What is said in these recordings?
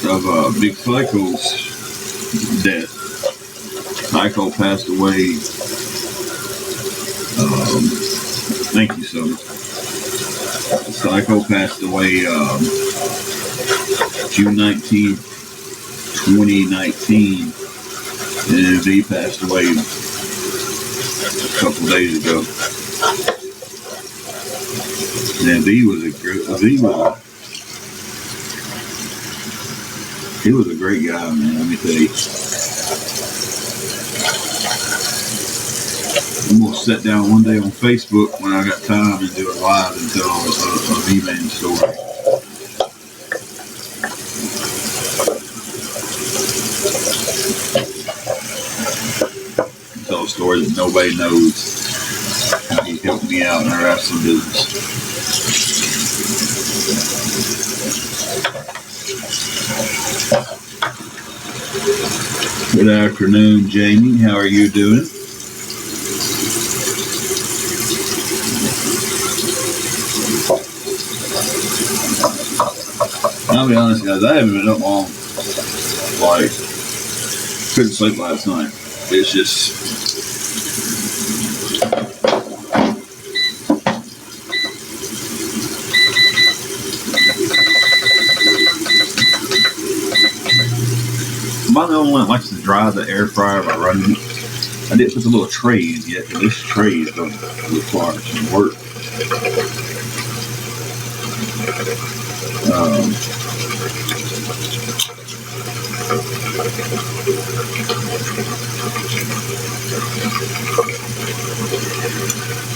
of Big Psycho's death. Psycho passed away. Thank you, Summer. Psycho passed away June 19th, 2019, and V passed away a couple days ago. And V was he was a great guy, man. Let me tell you. I'm gonna sit down one day on Facebook when I got time and do it live and tell a V-Man story. Tell a story that nobody knows. How he helped me out in our wrestling business. Good afternoon, Jamie. How are you doing? I'll be honest, guys, I haven't been up long. Like, couldn't sleep last night. It's just... Am I the only one that likes to dry the air fryer by running it? I didn't put the little tray in yet, but this tray is going to require some work.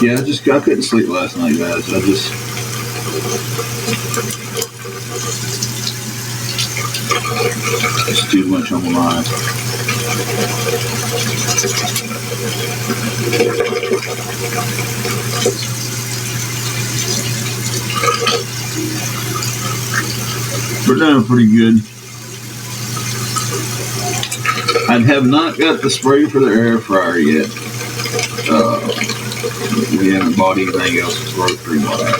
Yeah, I couldn't sleep last night, guys. It's too much on the line. We're doing pretty good. I have not got the spray for the air fryer yet. We haven't bought anything else that's grocery wise.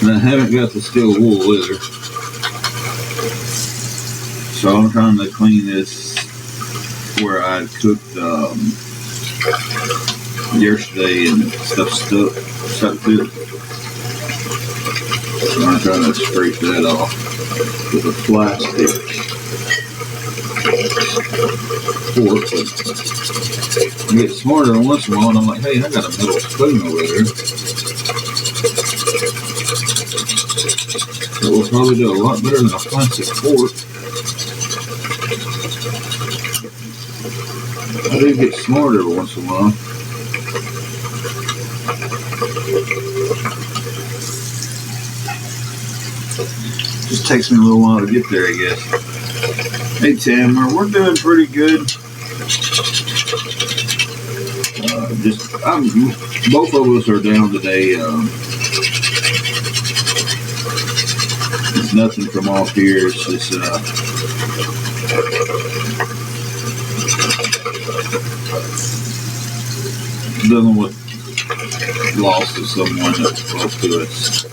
And I haven't got the steel wool either. So I'm trying to clean this where I cooked yesterday and stuff stuck to it. So I'm trying to scrape that off with a plastic fork. I get smarter once in a while and I'm like, hey, I got a metal spoon over there. It will probably do a lot better than a plastic fork. I do get smarter once in a while. Just takes me a little while to get there, I guess. Hey, Tamara, we're doing pretty good. Both of us are down today. It's nothing from off here. It's just dealing with loss of someone that's close to us.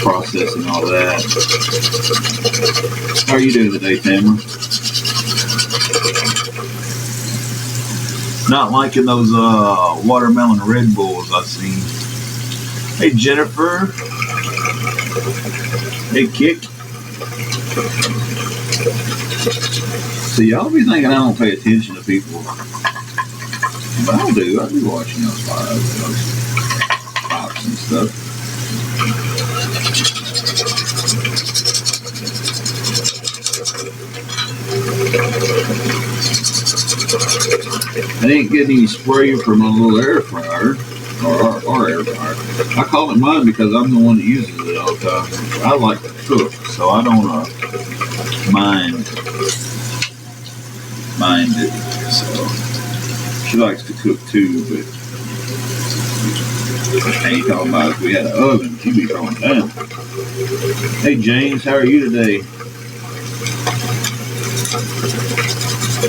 Processing all that. How are you doing today, Tamara? Not liking those watermelon Red Bulls I've seen. Hey, Jennifer. Hey, Kick. So y'all be thinking I don't pay attention to people. But I do. I do watching those pops and stuff. I didn't get any spray for my little air fryer, or our air fryer. I call it mine because I'm the one that uses it all the time. I like to cook, so I don't mind it. So she likes to cook too, but I ain't talking about if we had an oven, she'd be throwing down. Hey James, how are you today?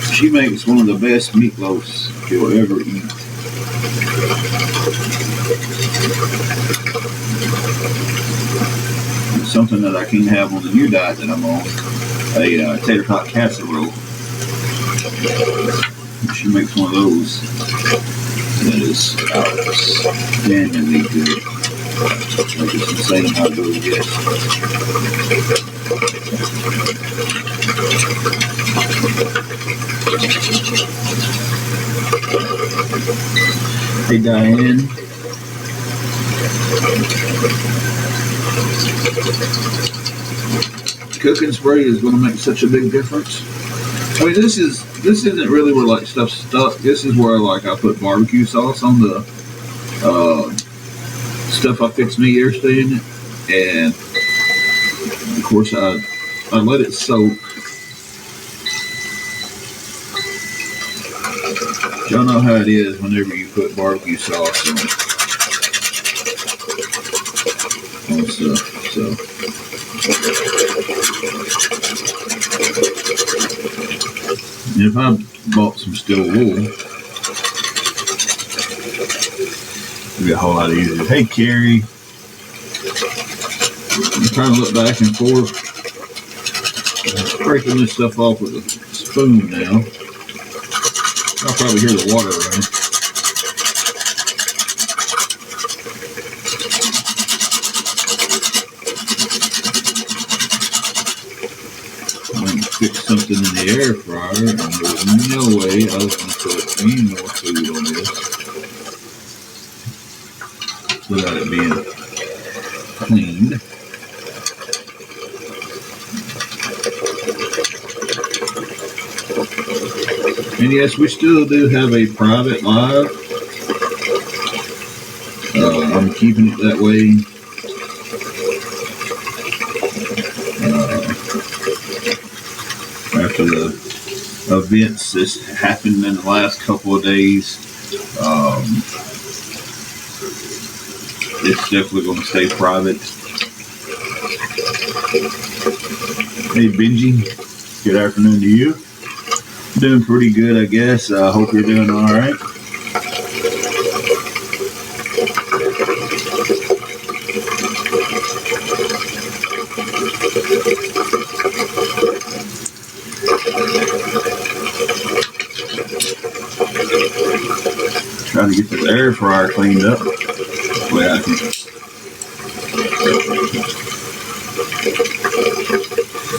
She makes one of the best meatloafs you'll ever eat. It's something that I can have on the new diet that I'm on, a tater tot casserole. She makes one of those that is outstandingly good. Like it's insane how good it gets. Hey Diane. Cooking spray is going to make such a big difference. I mean, this isn't really where like stuff's stuck. This is where like I put barbecue sauce on the stuff I fix me yesterday in it, and of course I let it soak. Y'all know how it is whenever you put barbecue sauce on stuff. So. If I bought some steel wool, it'd be a whole lot easier. Hey, Carrie. I'm trying to look back and forth. I'm scraping this stuff off with a spoon now. I'll probably hear the water running. Fix something in the air fryer, and there's no way I was going to put any more food on this without it being cleaned. And yes, we still do have a private live. I'm keeping it that way. After the events that's happened in the last couple of days, it's definitely going to stay private. Hey Benji, good afternoon to you. Doing pretty good, I guess. I hope you're doing all right. Trying to get this air fryer cleaned up. Well, I can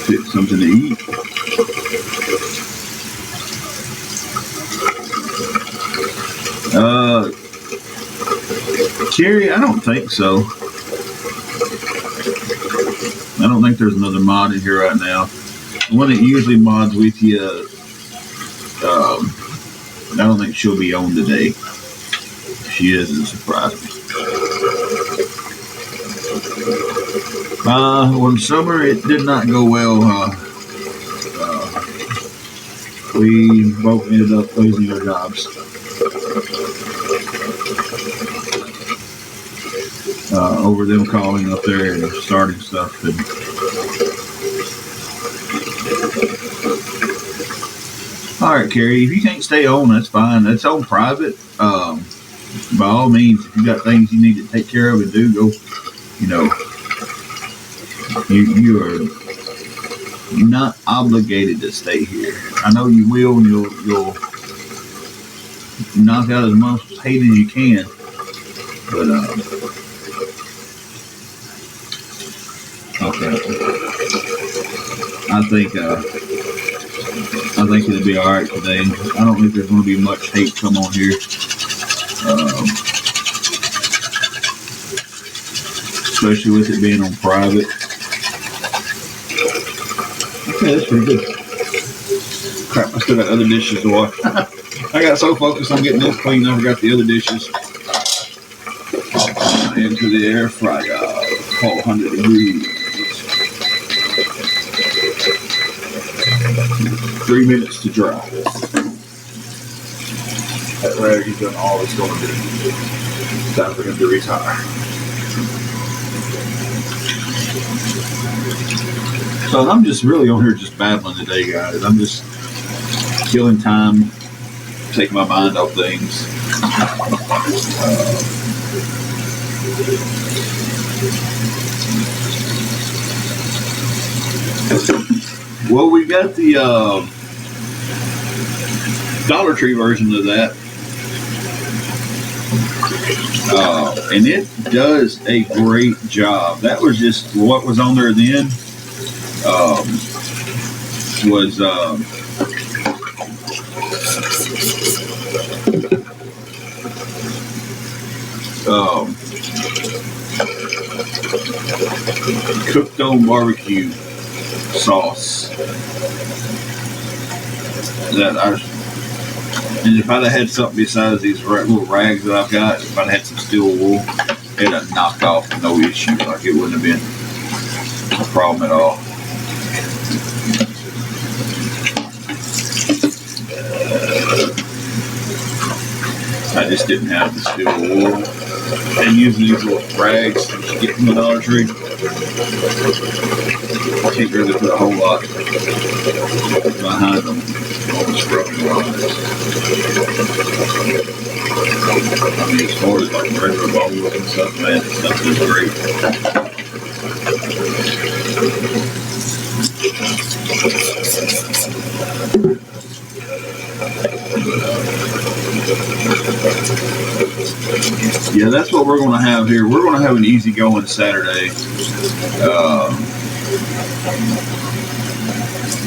get something to eat. Cherry, I don't think so. I don't think there's another mod in here right now. The one that usually mods with you, I don't think she'll be on today. If she is, it'll surprise me. Well, in summer, it did not go well. We both ended up losing our jobs. Over them calling up there and starting stuff. And all right, Carrie, if you can't stay on, that's fine. That's on private. By all means, if you got things you need to take care of and do, go. You know, you are not obligated to stay here. I know you will, and you'll knock out as much hate as you can. But okay, I think it'll be all right today. I don't think there's going to be much hate come on here. Especially with it being on private. Okay, that's pretty good. Crap, I still got other dishes to wash. I got so focused on getting this clean, I forgot the other dishes. Into the air fryer, 400 degrees. 3 minutes to dry. That way he's done all it's going to do. It's time for him to retire. So I'm just really on here just babbling today, guys. I'm just killing time, taking my mind off things. Well, we got the Dollar Tree version of that. And it does a great job. That was just what was on there then. Was cooked on barbecue sauce. And if I'd have had something besides these little rags that I've got, if I'd had some steel wool, it'd have knocked off no issue. Like, it wouldn't have been a problem at all. I just didn't have the steel wool. And using these little rags that you get from the Dollar Tree, I can't really put a whole lot behind them. Almost rubbing lines. I mean, as far as like regular bowls and stuff, man, this stuff is great. Yeah, that's what we're going to have here. We're going to have an easygoing Saturday.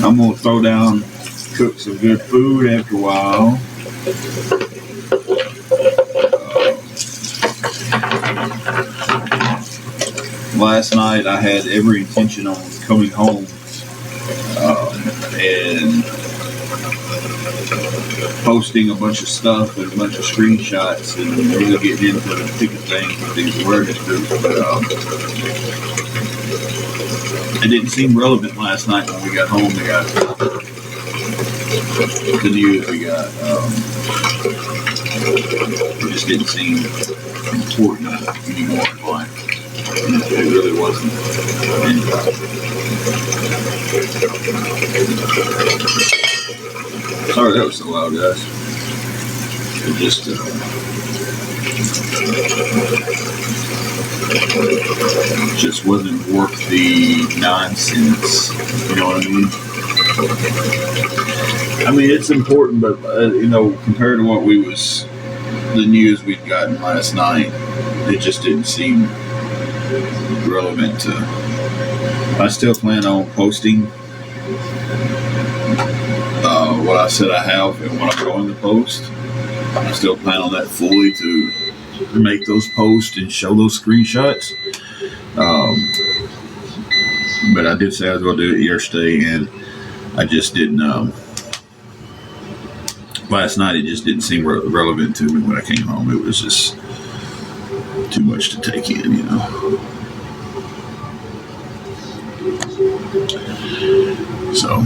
I'm going to throw down, cook some good food after a while. Last night I had every intention on coming home and posting a bunch of stuff and a bunch of screenshots and really getting into the thick of things with these awareness groups, but it didn't seem relevant last night when we got home. We got the news we got. It just didn't seem important anymore in life. It really wasn't. Sorry that was so loud, guys. It just wasn't worth the nonsense. You know what I mean? I mean, it's important, but compared to what the news we'd gotten last night, it just didn't seem relevant to. I still plan on posting what I said I have and what I'm going to post. I still plan on that fully to make those posts and show those screenshots. But I did say I was going to do it yesterday, and I just didn't. Last night it just didn't seem relevant to me when I came home. It was just too much to take in, So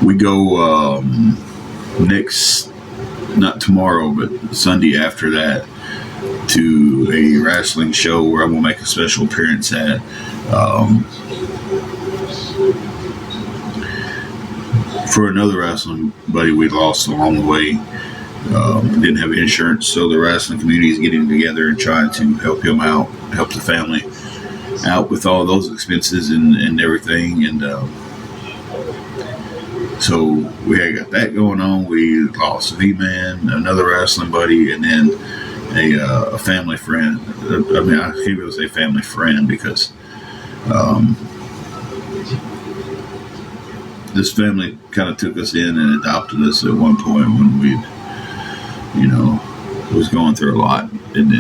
we go not tomorrow, but Sunday after that, to a wrestling show where I'm going to make a special appearance at. For another wrestling buddy we lost along the way. Didn't have insurance, so the wrestling community is getting together and trying to help him out, help the family out with all those expenses and everything. And so we had got that going on. We lost V-Man, another wrestling buddy, and then a family friend. I mean, I can't really say family friend because this family kind of took us in and adopted us at one point when we, was going through a lot, and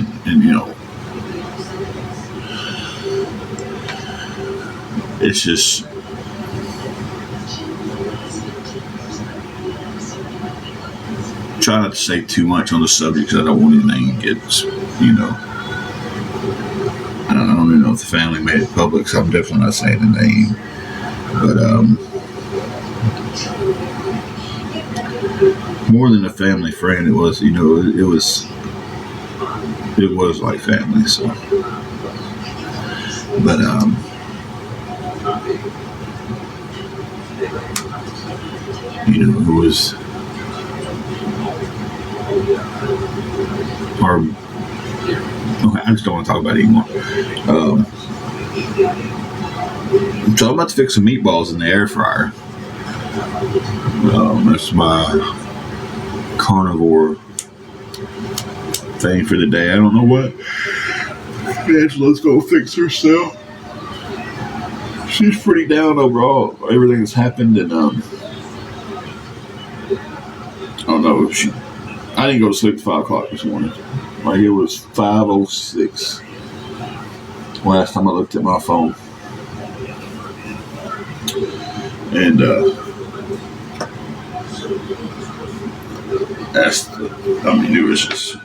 it's just try not to say too much on the subject because I don't want anything to get, I don't even know if the family made it public, so I'm definitely not saying the name, but more than a family friend, it was, it was like family, so, but You know, it was, or okay, I just don't want to talk about it anymore. So I'm about to fix some meatballs in the air fryer. That's my carnivore thing for the day. I don't know what Angela's gonna fix herself. She's pretty down overall. Everything that's happened, and I don't know. I didn't go to sleep at 5 o'clock this morning. Like, it was 5:06 last time I looked at my phone, and it was just.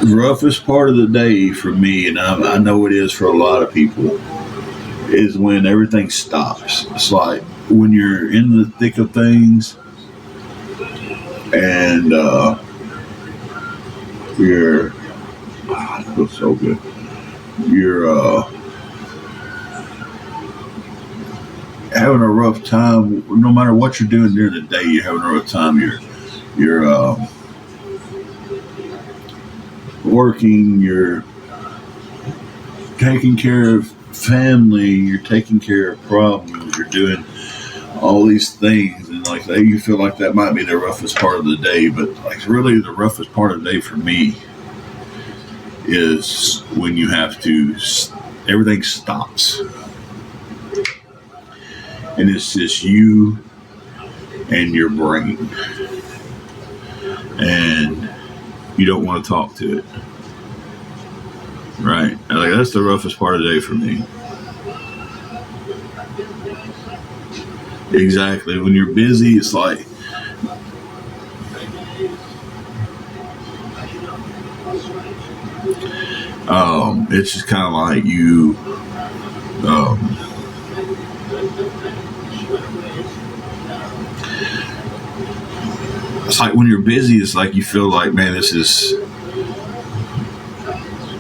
The roughest part of the day for me, and I know it is for a lot of people, is when everything stops. It's like when you're in the thick of things and it feels so good. You're having a rough time. No matter what you're doing during the day, you're having a rough time. You're working, you're taking care of family, you're taking care of problems, you're doing all these things, and like that, you feel like that might be the roughest part of the day, but like really the roughest part of the day for me is when you have to, everything stops, and it's just you and your brain, and you don't want to talk to it. Right? Like, that's the roughest part of the day for me. Exactly. When you're busy, it's like it's just kind of like you it's like when you're busy, it's like you feel like, man, this is,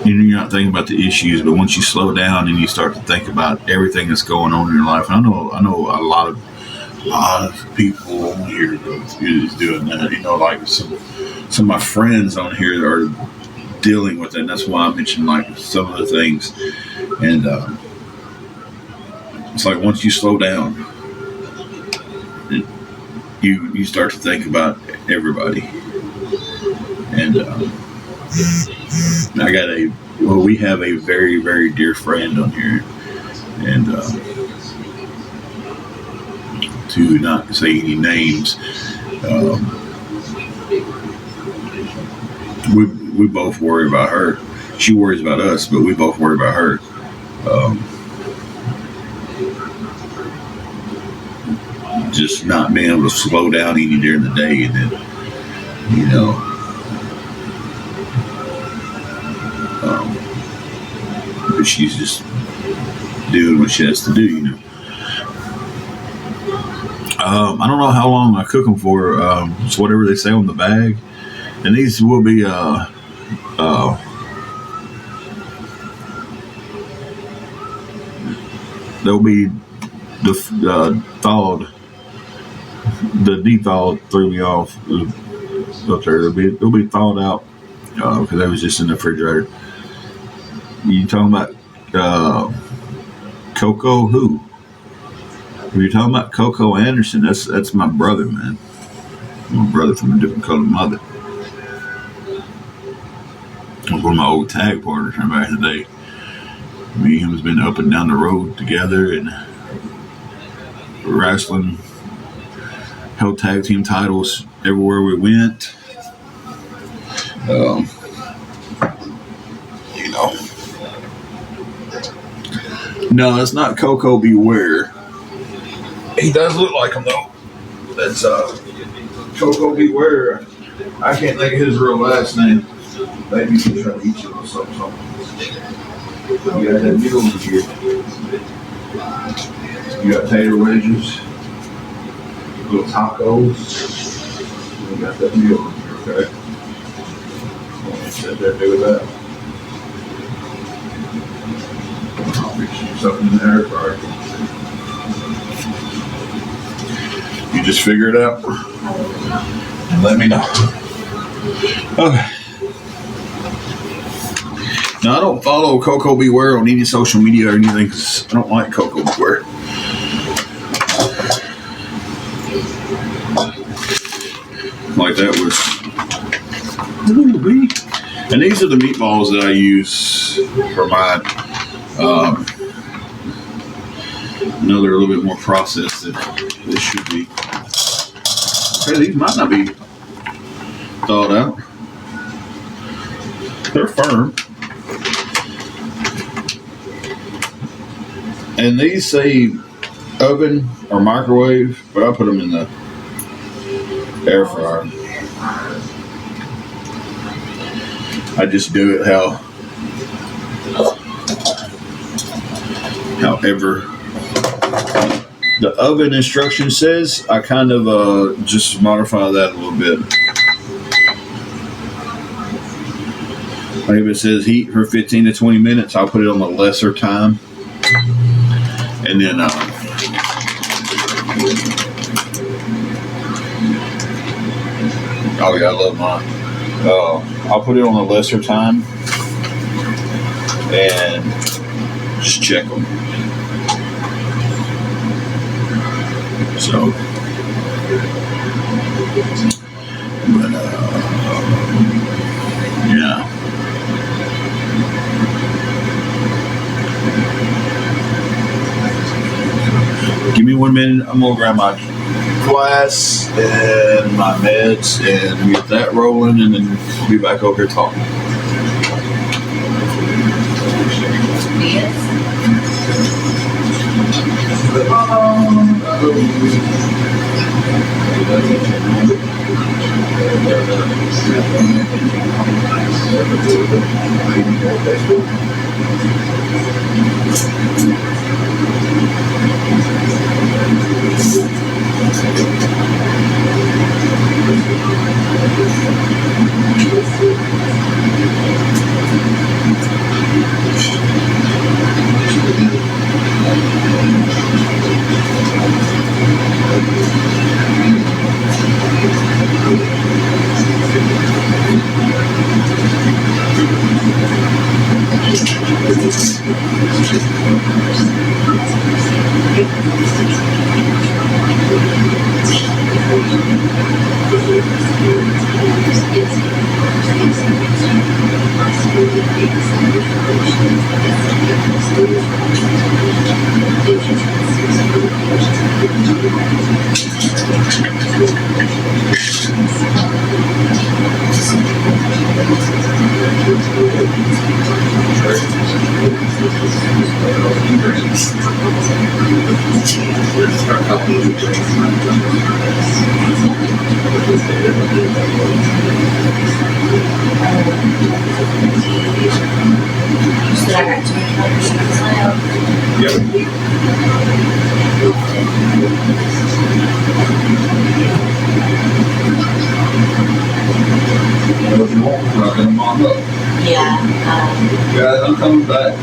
you're not thinking about the issues, but once you slow down and you start to think about everything that's going on in your life, and I know a lot of people on here is doing that. You know, like some of my friends on here are dealing with it, and that's why I mentioned like some of the things. And it's like once you slow down, you start to think about everybody. And we have a very, very dear friend on here, and to not say any names, we both worry about her. She worries about us, but we both worry about her. Just not being able to slow down any during the day, and then, you know, but she's just doing what she has to do, you know. I don't know how long I cook them for. It's whatever they say on the bag, and these will be they'll be thawed. The de-thawed threw me off up there. They'll be thawed out because they was just in the refrigerator. You talking about Coco who? If you're talking about Coco Anderson, that's my brother, man. My brother from a different colored mother. Was one of my old tag partners from back in the day. Me and him has been up and down the road together and wrestling, held tag team titles everywhere we went. You know. No, it's not Coco Beware. He does look like him though. That's Coco Beware. I can't think of his real last name. Maybe you can try to eat you or something. You got that meal in here. You got tater wedges, little tacos. You got that meal in here, okay? What should that do with that? something in the air fryer. You just figure it out and let me know. Okay. Now, I don't follow Coco Beware on any social media or anything because I don't like Coco Beware. Like that was. And these are the meatballs that I use for mine. I know they're a little bit more processed than this should be. Okay, these might not be thawed out. They're firm. And these say oven or microwave, but I put them in the air fryer. I just do it however the oven instruction says. I kind of just modify that a little bit. Like if it says heat for 15 to 20 minutes, I'll put it on the lesser time. And then oh yeah, I love mine. I'll put it on a lesser time and just check them. So, but yeah. Give me 1 minute. I'm gonna grab my glass and my meds and get that rolling, and then we'll be back over here talking. Guys, I'm coming back.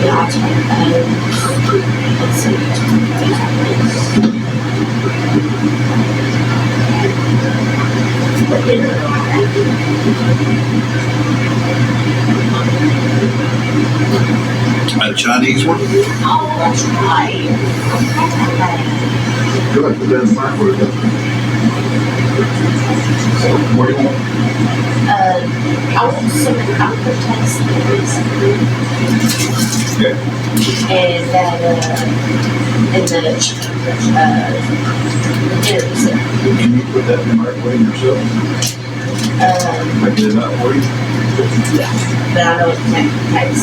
Yeah, I'll try that. Let's see. A Chinese one? Oh, that's right. Go ahead, put that in the microwave. What do you want? I want some appetizers. Okay. And the dinners. Can you put that in the microwave yourself? I did that for you? Yeah, but I know it takes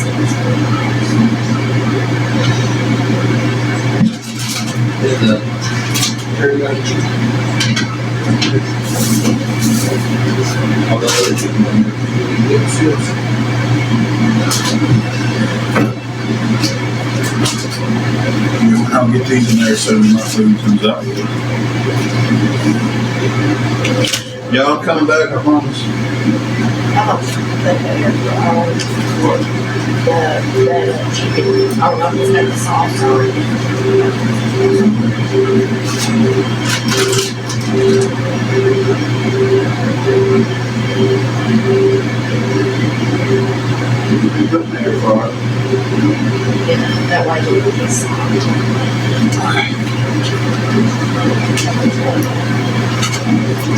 Here you go. I'll get these in there so my food comes out. Yeah, I'm coming back, I promise. the air fryer. What? The chicken. Oh, no, it's got the sauce on You put in the air fryer. Yeah, that way it will be soft.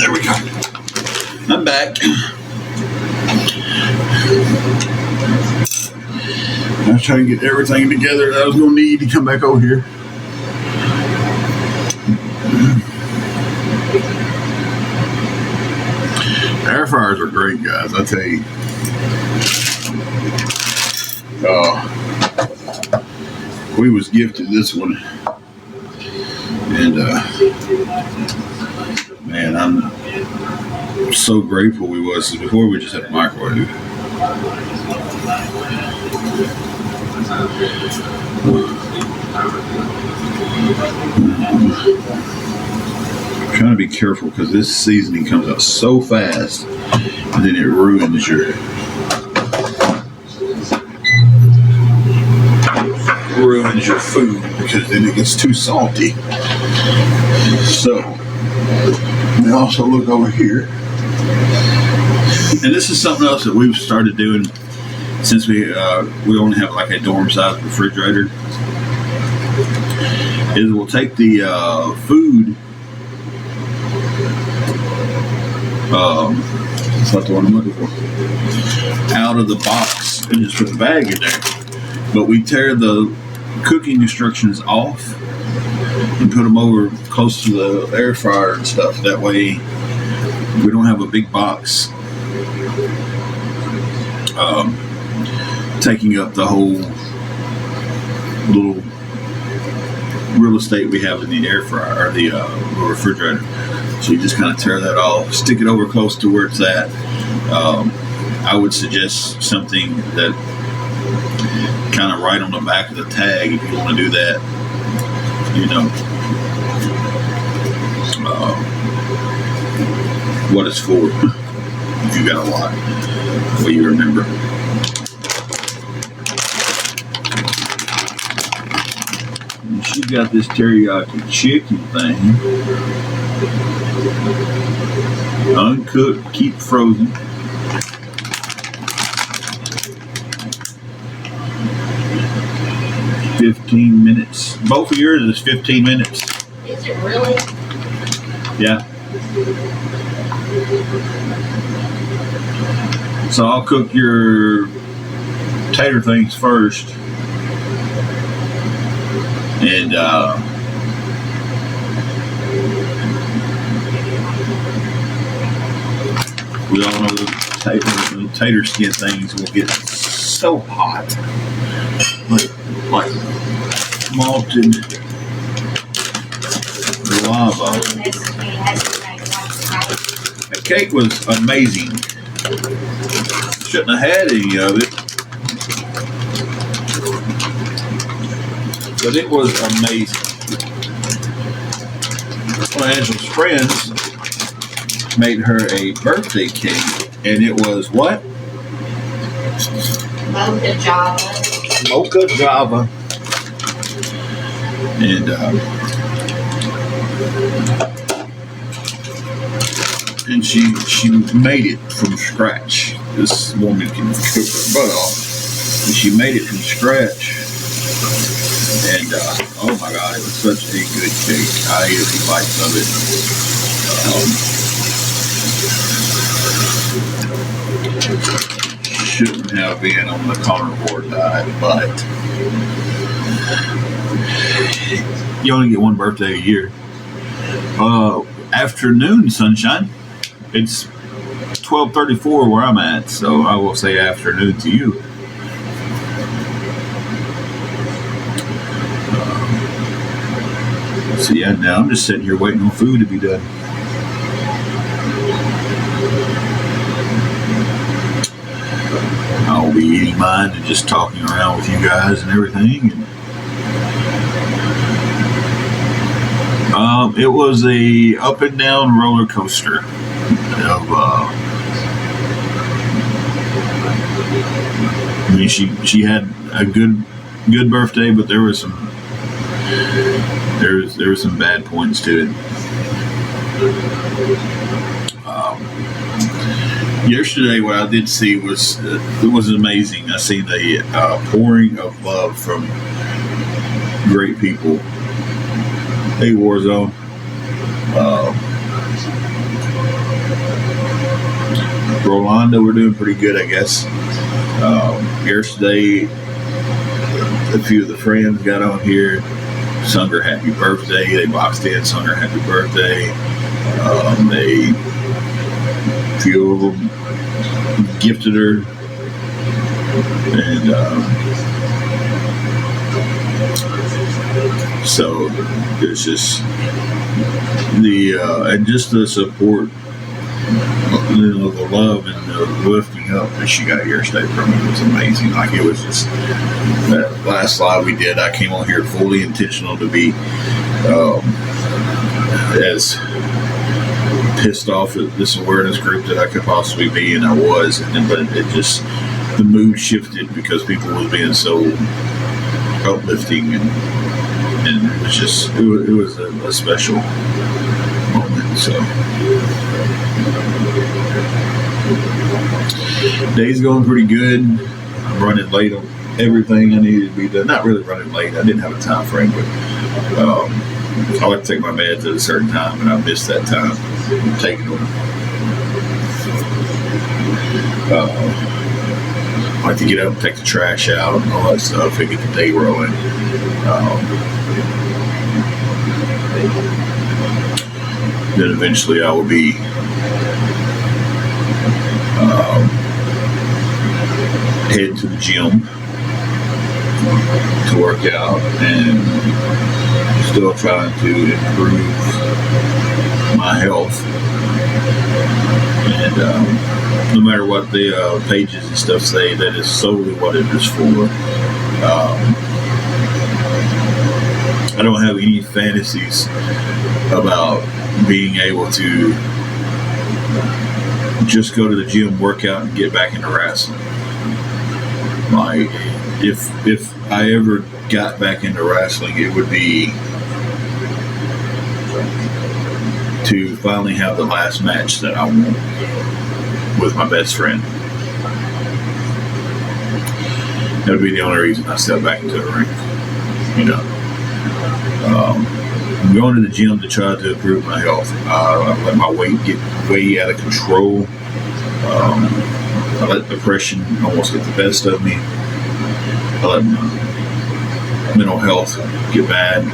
There we go. I'm back. I was trying to get everything together that I was going to need to come back over here. Air fryers are great, guys. I tell you. We was gifted this one, and man, I'm so grateful we was. Before we just had a microwave. I'm trying to be careful because this seasoning comes out so fast, and then it ruins your food because then it gets too salty. So we also look over here, and this is something else that we've started doing since we only have like a dorm size refrigerator. Is we'll take the food. That's not the one I'm looking for. Out of the box and just put the bag in there. But we tear the cooking instructions off and put them over close to the air fryer and stuff. That way we don't have a big box taking up the whole little real estate we have in the air fryer or the refrigerator. So you just kind of tear that off, stick it over close to where it's at. I would suggest something that kind of right on the back of the tag if you want to do that. You know, what it's for. If you got a lot, what you remember. And she got this teriyaki chicken thing. Uncooked, keep frozen. $15. Both of yours is 15 minutes. Is it really? Yeah. So I'll cook your tater things first. And we all know the tater skin things will get so hot. Like molten lava. The cake was amazing. Shouldn't have had any of it, but it was amazing. One of Angela's friends made her a birthday cake, and it was what? Mocha Java. Mocha Java. And she made it from scratch. This woman can cook her butt off. And she made it from scratch. And oh my God, it was such a good cake. I ate a few bites of it. Shouldn't have been on the carnivore diet, but you only get one birthday a year. Afternoon sunshine. It's 12:34 where I'm at, so I will say afternoon to you. So yeah, now I'm just sitting here waiting on food to be done. I'll be eating mine and just talking around with you guys and everything. And, it was a up and down roller coaster of I mean, she had a good birthday, but there was some bad points to it. Yesterday, what I did see was it was amazing. I seen the pouring of love from great people. Hey, Warzone. Rolando, we're doing pretty good, I guess. Yesterday, a few of the friends got on here, sung her happy birthday. They boxed in, sung her happy birthday. A few of them gifted her, and so it's just the support, the love and the lifting up that she got yesterday from me was amazing. Like, it was just that last live we did. I came on here fully intentional to be as pissed off at this awareness group that I could possibly be, and I was, but it just, the mood shifted because people was being so uplifting, and it was just, it was a special moment. So day's going pretty good. I'm running late on everything I needed to be done. Not really running late. I didn't have a time frame, but I like to take my meds at a certain time, and I missed that time. I'm taking them. I like to get up and take the trash out and all that stuff and get the day rolling. Then eventually I will be heading to the gym to work out, and still trying to improve my health. And no matter what the pages and stuff say, that is solely what it is for. I don't have any fantasies about being able to just go to the gym, work out, and get back into wrestling. Like, if I ever got back into wrestling, it would be to finally have the last match that I want with my best friend. That would be the only reason I step back into the ring. You know, I'm going to the gym to try to improve my health. I let my weight get way out of control. I let depression almost get the best of me. I let my mental health get bad.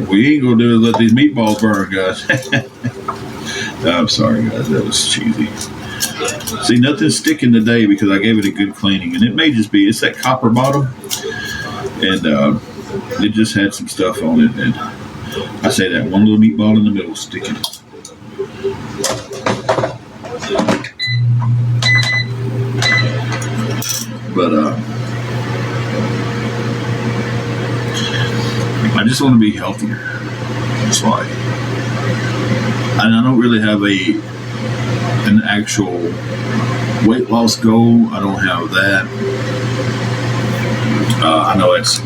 We ain't gonna do is let these meatballs burn, guys. I'm sorry, guys. That was cheesy. See, nothing's sticking today because I gave it a good cleaning, and it may just be, it's that copper bottom, and it just had some stuff on it, and I say that one little meatball in the middle is sticking. But I just want to be healthier. That's why. And I don't really have an actual weight loss goal. I don't have that. I know it's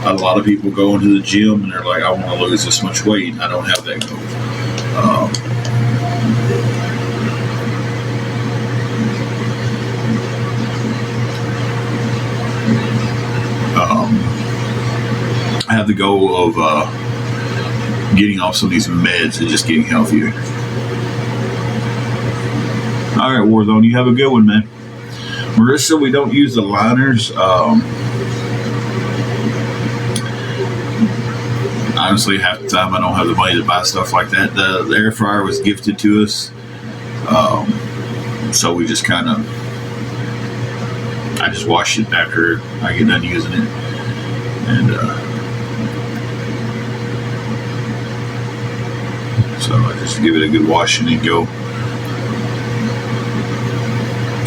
a lot of people go into the gym and they're like, I want to lose this much weight. I don't have that goal. I have the goal of getting off some of these meds and just getting healthier. All right, Warzone, you have a good one, man. Marissa, we don't use the liners. Honestly, half the time I don't have the money to buy stuff like that. The air fryer was gifted to us, so we just kind of, I just wash it after I get done using it, and so I just give it a good wash and then go.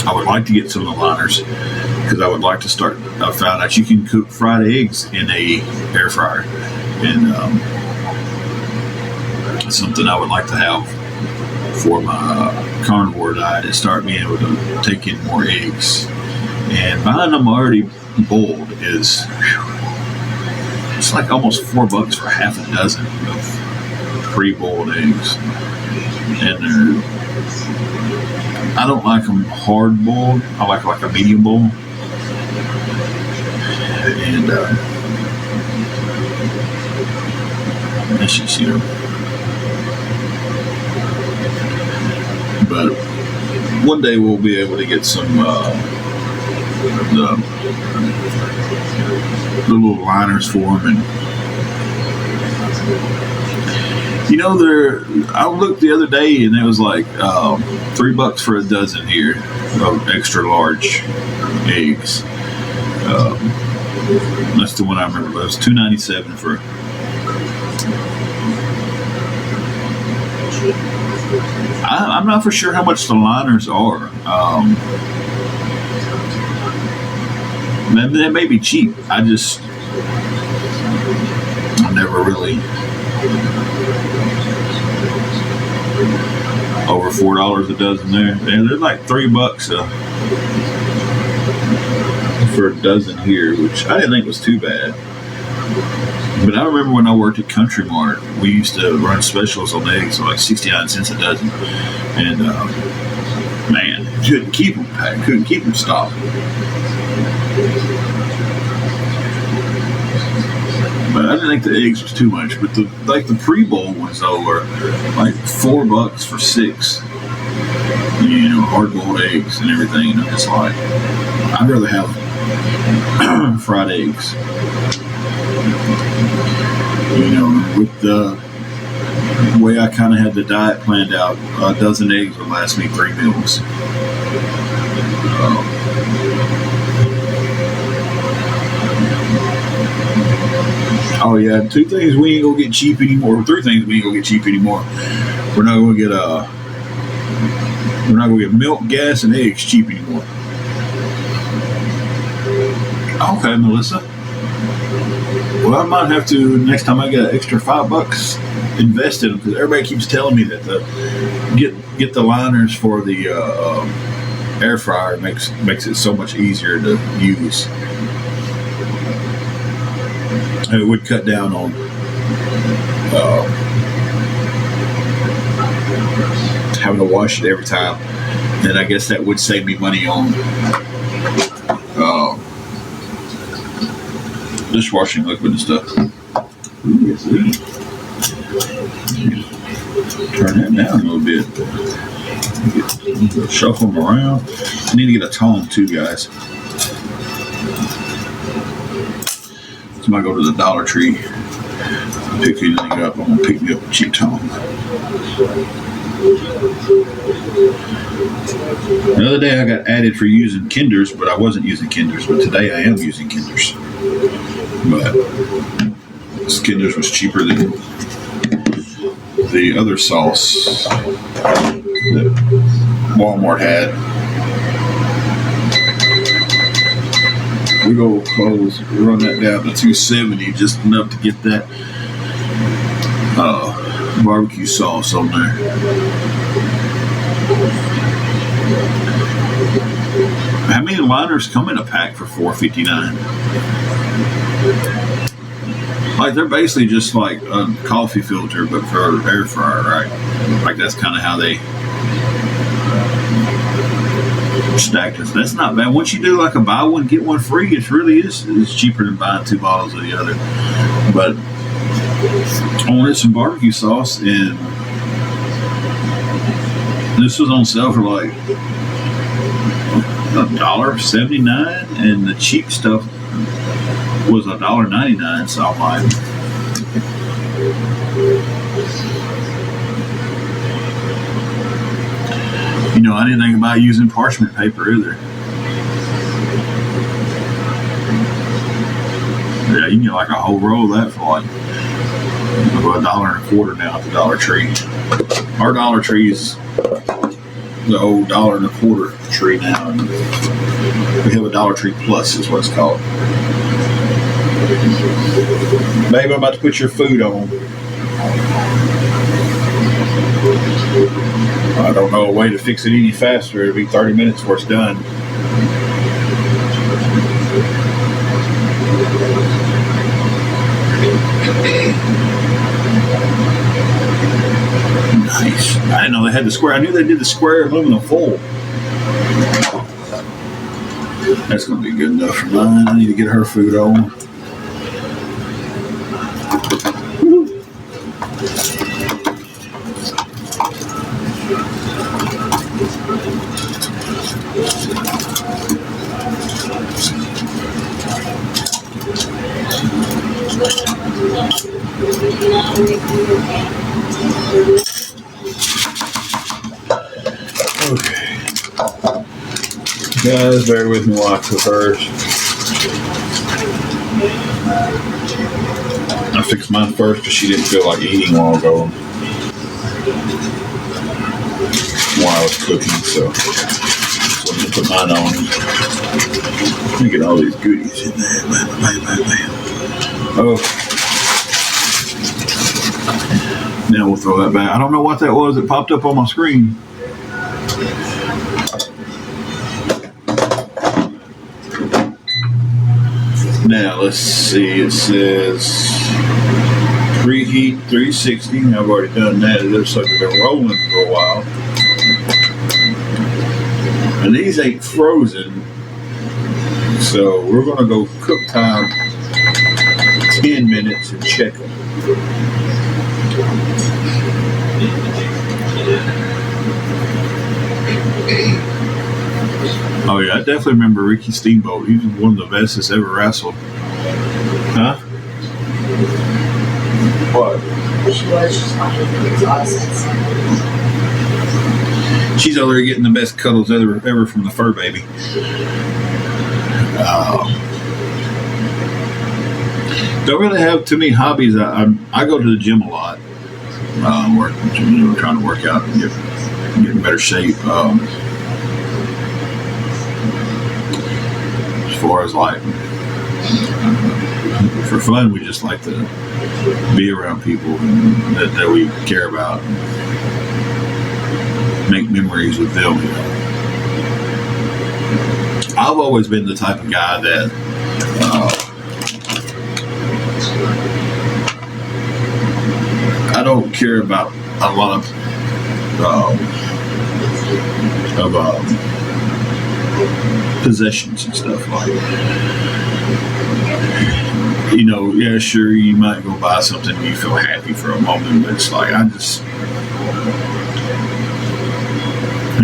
I would like to get some of the liners because I would like to start. I found out you can cook fried eggs in a air fryer, and It's something I would like to have for my carnivore diet is start being able to take in more eggs. And buying them already boiled is, it's like almost $4 for half a dozen of pre-boiled eggs. And I don't like them hard boiled. I like a medium boil. And that's just, but one day we'll be able to get some the little liners for them, and I looked the other day and it was like $3 for a dozen here of extra large eggs. That's the one I remember. It was $2.97 for. I'm not for sure how much the liners are. That may be cheap. I never really over $4 a dozen there. Yeah, they're like $3 for a dozen here, which I didn't think was too bad. But I remember when I worked at Country Mart, we used to run specials on eggs, like 69 cents a dozen. And man, couldn't keep them packed, couldn't keep them stopped. But I didn't think the eggs was too much. But the pre-bowl ones though were like $4 for 6. Hard-boiled eggs and everything. And I'm just like, I'd rather have fried eggs. With the way I kind of had the diet planned out, a dozen eggs would last me 3 meals. Oh yeah, 2 things we ain't gonna get cheap anymore. 3 things we ain't gonna get cheap anymore. We're not gonna get milk, gas, and eggs cheap anymore. Okay, Melissa. Well, I might have to, next time I get an extra $5, invest in them, because everybody keeps telling me that get the liners for the air fryer makes it so much easier to use. And it would cut down on having to wash it every time. And I guess that would save me money on dishwashing liquid and stuff. Ooh, turn that down a little bit. Shuffle them around. I need to get a tong too, guys. So I go to the Dollar Tree, pick anything up. I'm gonna pick me up a cheap tong. The other day I got added for using Kinders, but I wasn't using Kinders. But today I am using Kinders. But this Kinders was cheaper than the other sauce that Walmart had. We go close, run that down to $2.70, just enough to get that barbecue sauce on there. How many liners come in a pack for $4.59? Like, they're basically just like a coffee filter, but for air fryer, right? Like, that's kind of how they stacked it. That's not bad. Once you do like a buy one get one free, it really is. It's cheaper than buying 2 bottles of the other. But I wanted some barbecue sauce, and this was on sale for like $1.79, and the cheap stuff was $1.99. So I'm like, I didn't think about using parchment paper either. Yeah, you can get like a whole roll of that for like $1.25 now at the Dollar Tree. Our Dollar Tree is the old $1.25 tree now, and we have a Dollar Tree Plus is what it's called. Babe, I'm about to put your food on. don't know a way to fix it any faster. It'll be 30 minutes before it's done. Nice. I didn't know they had the square. I knew they did the square aluminum foil. That's going to be good enough for mine. I need to get her food on. Okay. Guys, bear with me while I cook hers. I fixed mine first because she didn't feel like eating while ago. While I was cooking, so I'm going to put mine on. Let me get all these goodies in there. Oh. Now we'll throw that back. I don't know what that was that popped up on my screen. Now let's see. It says preheat 360. I've already done that. It looks like they've been rolling for a while. And these ain't frozen. So we're going to go cook time 10 minutes and check them. Oh yeah, I definitely remember Ricky Steamboat. He was one of the best that's ever wrestled. Huh? What? She was just fine. She's over there getting the best cuddles ever from the fur baby. Don't really have too many hobbies. I go to the gym a lot. Trying to work out and get in better shape. As far as like for fun, we just like to be around people that we care about, and make memories with them. I've always been the type of guy that I don't care about a lot of possessions and stuff like that. Yeah, sure, you might go buy something and you feel happy for a moment, but it's like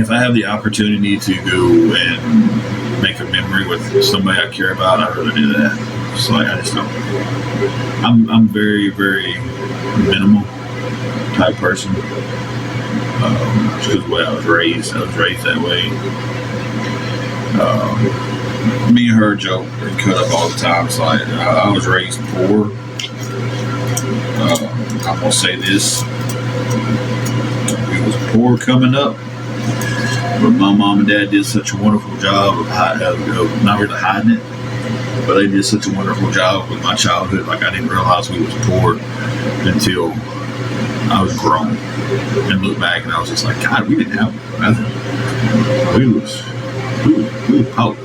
if I have the opportunity to go and make a memory with somebody I care about, I'd rather do that. It's like I just don't. I'm very, very minimal type person. Just because of the way I was raised that way. Me and her joke and cut up all the time. It's like I was raised poor. I'm gonna say this: we was poor coming up, but my mom and dad did such a wonderful job of not really hiding it, but they did such a wonderful job with my childhood. Like I didn't realize we was poor until I was grown and looked back, and I was just like, God, we didn't have nothing. We was poor.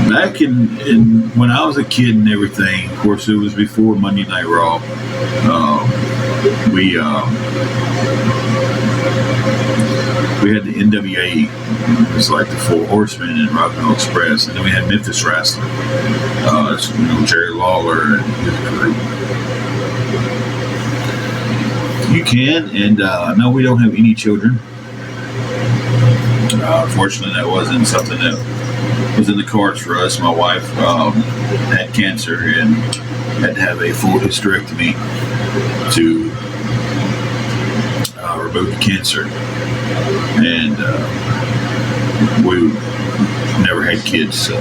Back in when I was a kid and everything, of course it was before Monday Night Raw. We had the NWA. It was like the Four Horsemen and Rock and Roll Express, and then we had Memphis Wrestling. It's, Jerry Lawler and his group. You can, and no, we don't have any children. Unfortunately, that wasn't something that was in the cards for us. My wife had cancer and had to have a full hysterectomy to remove the cancer, and we never had kids. So.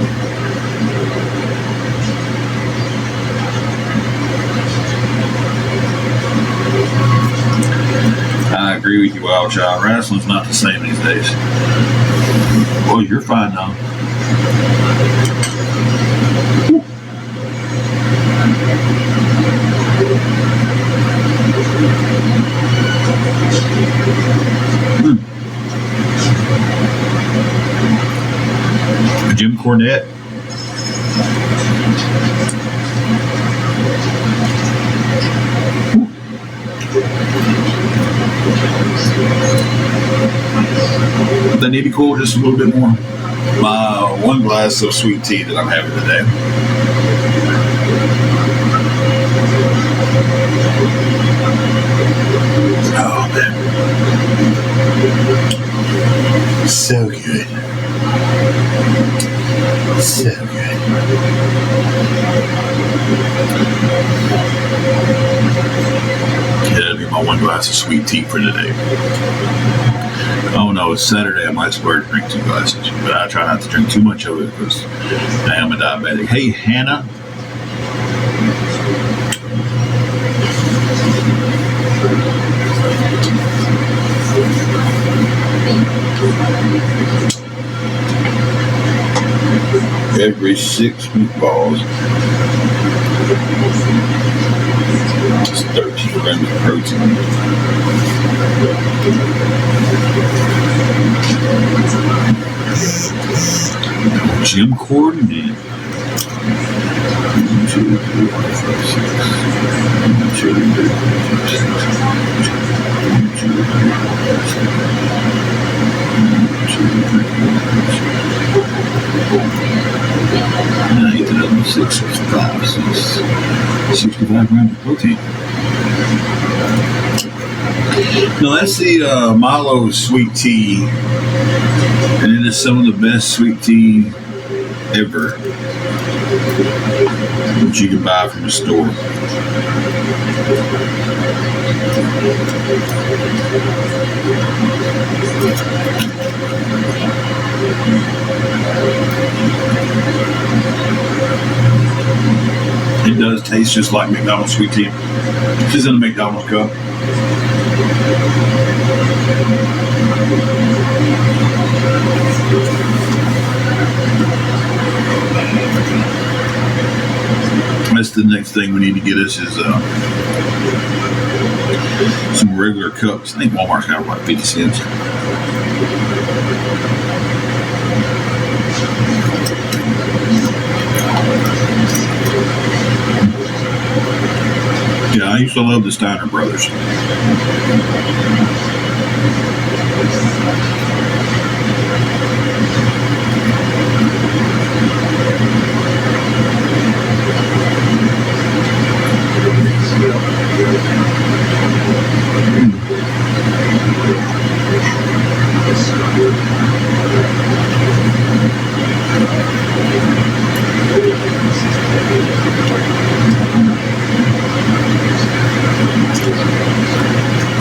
I agree with you, Wild Child. Wrestling's not the same these days. Well, you're fine now. cornet. They need to cool just a little bit more. My one glass of sweet tea that I'm having today. Oh man, so good, so good. Yeah, that'll be my one glass of sweet tea for today. Oh no, it's Saturday. I might splurge drink 2 glasses, but I try not to drink too much of it because I am a diabetic. Hey, Hannah. Every 6 meatballs, it's 13 grams of protein. Jim Coordinate. 1, 2, 3, 4, 5, 6. 1, 2, 3, 4, 5, 6. 1, 2, 3, 65 grams of protein. Now that's the Milo sweet tea, and it is some of the best sweet tea ever that you can buy from the store. It does taste just like McDonald's sweet tea. It's just in a McDonald's cup. That's the next thing we need to get us is some regular cups. I think Walmart's got about 50 cents. Yeah, I used to love the Steiner Brothers.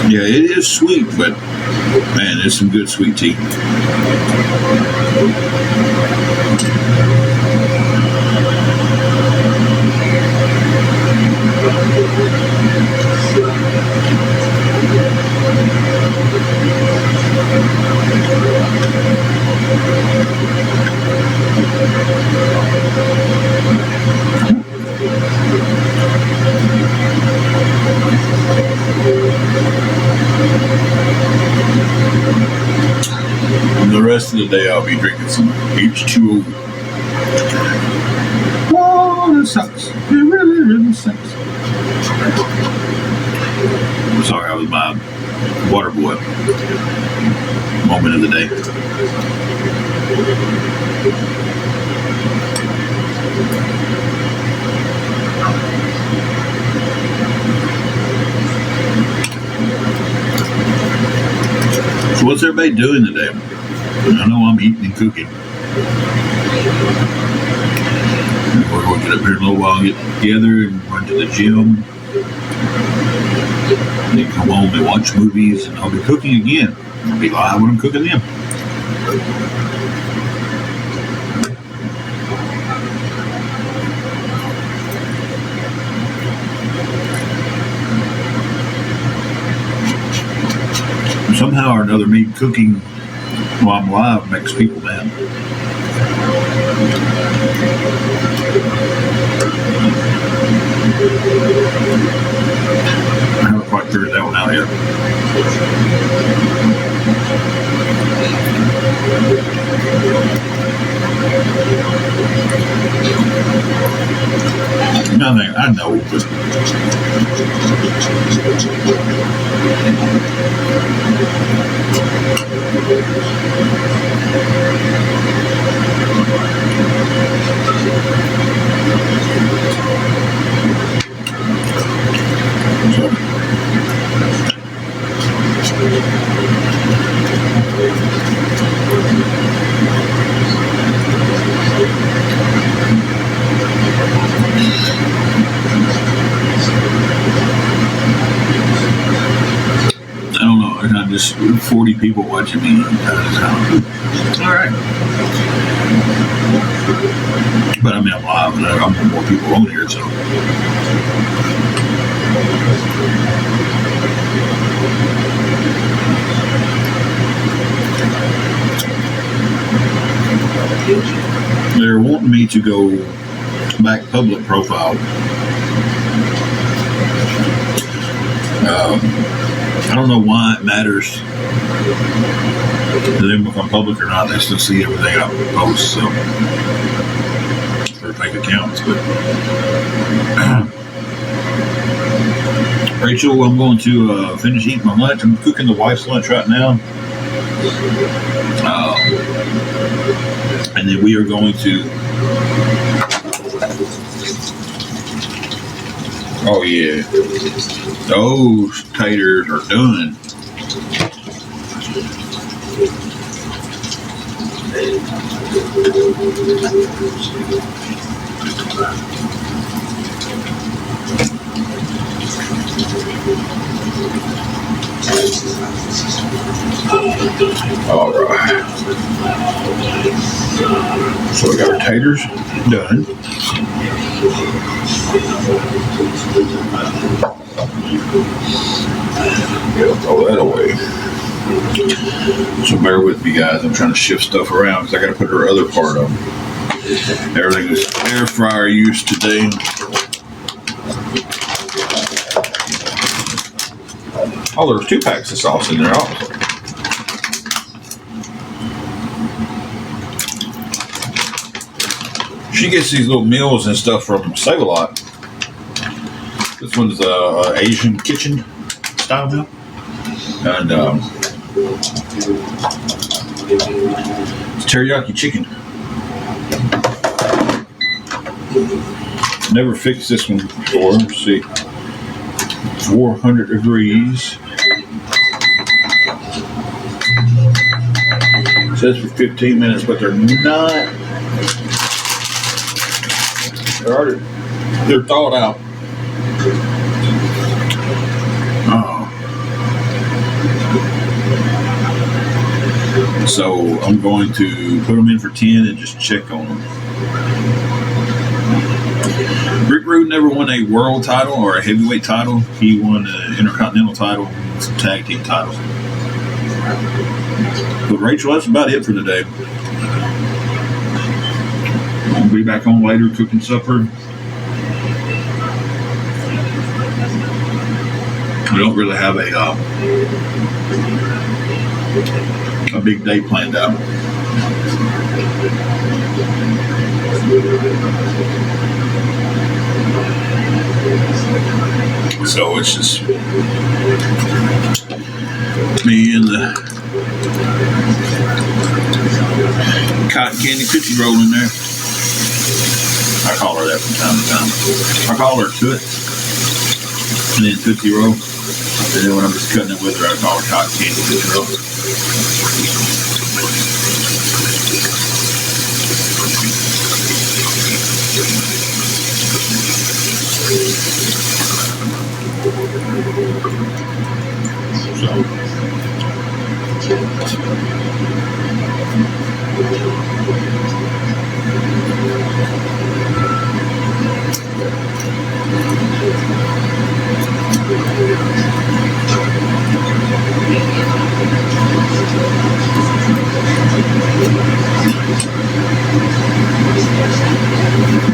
Yeah, it is sweet, but man, there's some good sweet tea. And the rest of the day, I'll be drinking some H2O. Oh, that sucks. It really, really sucks. I'm sorry, I was my water boy moment of the day. So what's everybody doing today? I know I'm eating and cooking. We're going to get up here in a little while, get together and run to the gym. Then come home and watch movies, and I'll be cooking again. I'll be live when I'm cooking them. Somehow or another, me cooking while I'm live makes people mad. I haven't quite figured that one out yet. I know, but I don't know. There's not just 40 people watching me. All right. But I mean, I'm live, and I'm more people on here, so. They're wanting me to go back public profile. I don't know why it matters to them if I'm public or not. They still see everything I post, so for fake accounts. But Rachel, I'm going to finish eating my lunch. I'm cooking the wife's lunch right now. And then we are going to. Oh yeah, those taters are done. All right. So we got our taters done. Yeah, throw that away. So bear with me, guys. I'm trying to shift stuff around because I got to put her other part on. Everything is air fryer use today. Oh, there's 2 packs of sauce in there also. She gets these little meals and stuff from Save-A-Lot. This one's Asian kitchen style meal. And it's teriyaki chicken. Never fixed this one before. Let's see. 400 degrees. It says for 15 minutes, but they're not. They're thawed out. Oh. So I'm going to put them in for 10 and just check on them. Rick Rude never won a world title or a heavyweight title. He won an intercontinental title, some tag team titles. But Rachel, that's about it for today. I'll be back on later cooking supper. We don't really have a big day planned out. So it's just me and the cotton candy cookie roll in there. I call her that from time to time. I call her Toot, and then Tootsie Roll. And then when I'm just cutting it with her, I call her cotton candy cookie roll.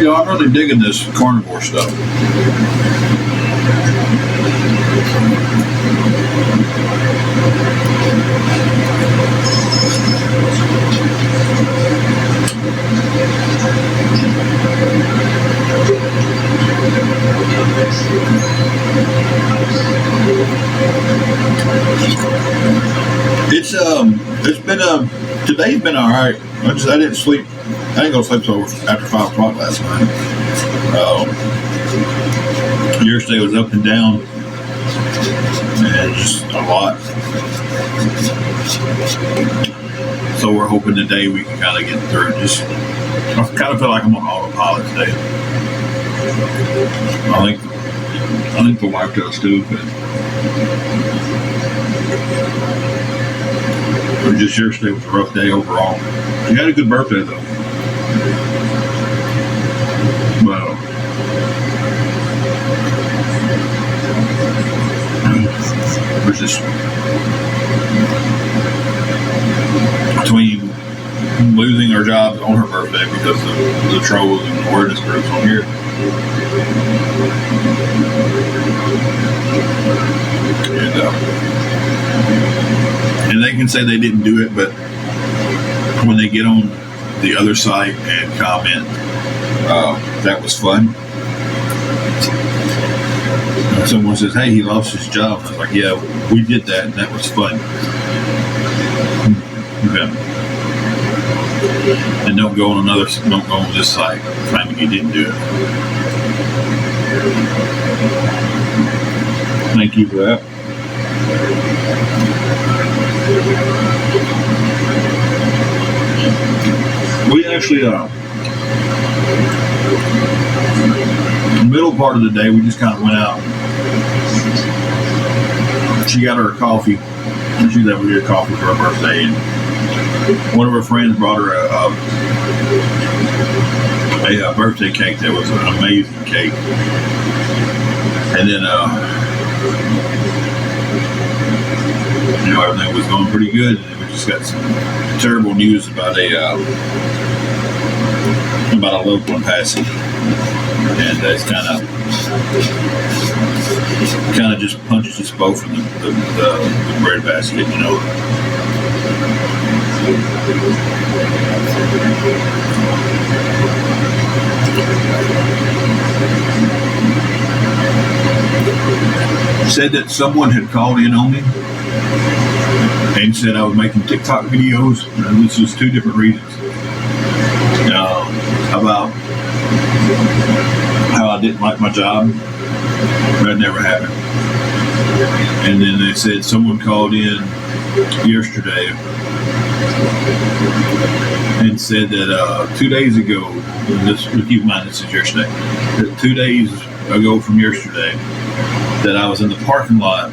Yeah, I'm really digging this carnivore stuff. It's been today's been all right. I didn't sleep. I didn't go to sleep till after 5 o'clock last night. Yesterday was up and down, and just a lot. So we're hoping today we can kind of get through it. I kind of feel like I'm on autopilot today. I think the wife does too, but just yesterday was a rough day overall. You had a good birthday though. Well, we're just between losing our jobs on her birthday because of the trolls and awareness groups on here. And they can say they didn't do it, but when they get on the other site and comment, that was fun. And someone says, hey, he lost his job. I was like, yeah, we did that, and that was fun. Okay. And don't go on this site claiming you didn't do it. Thank you for that. We actually, middle part of the day, we just kind of went out. She got her a coffee, and she's able to get coffee for her birthday. And one of her friends brought her a birthday cake that was an amazing cake. And then, everything was going pretty good. And we just got some terrible news about a loved one passing, and it's kind of just punches us both in the bread basket, Said that someone had called in on me and said I was making TikTok videos, and this was 2 different reasons. About how I didn't like my job. That never happened. And then they said someone called in yesterday and said that 2 days ago, keep in mind this is yesterday, that 2 days ago from yesterday, that I was in the parking lot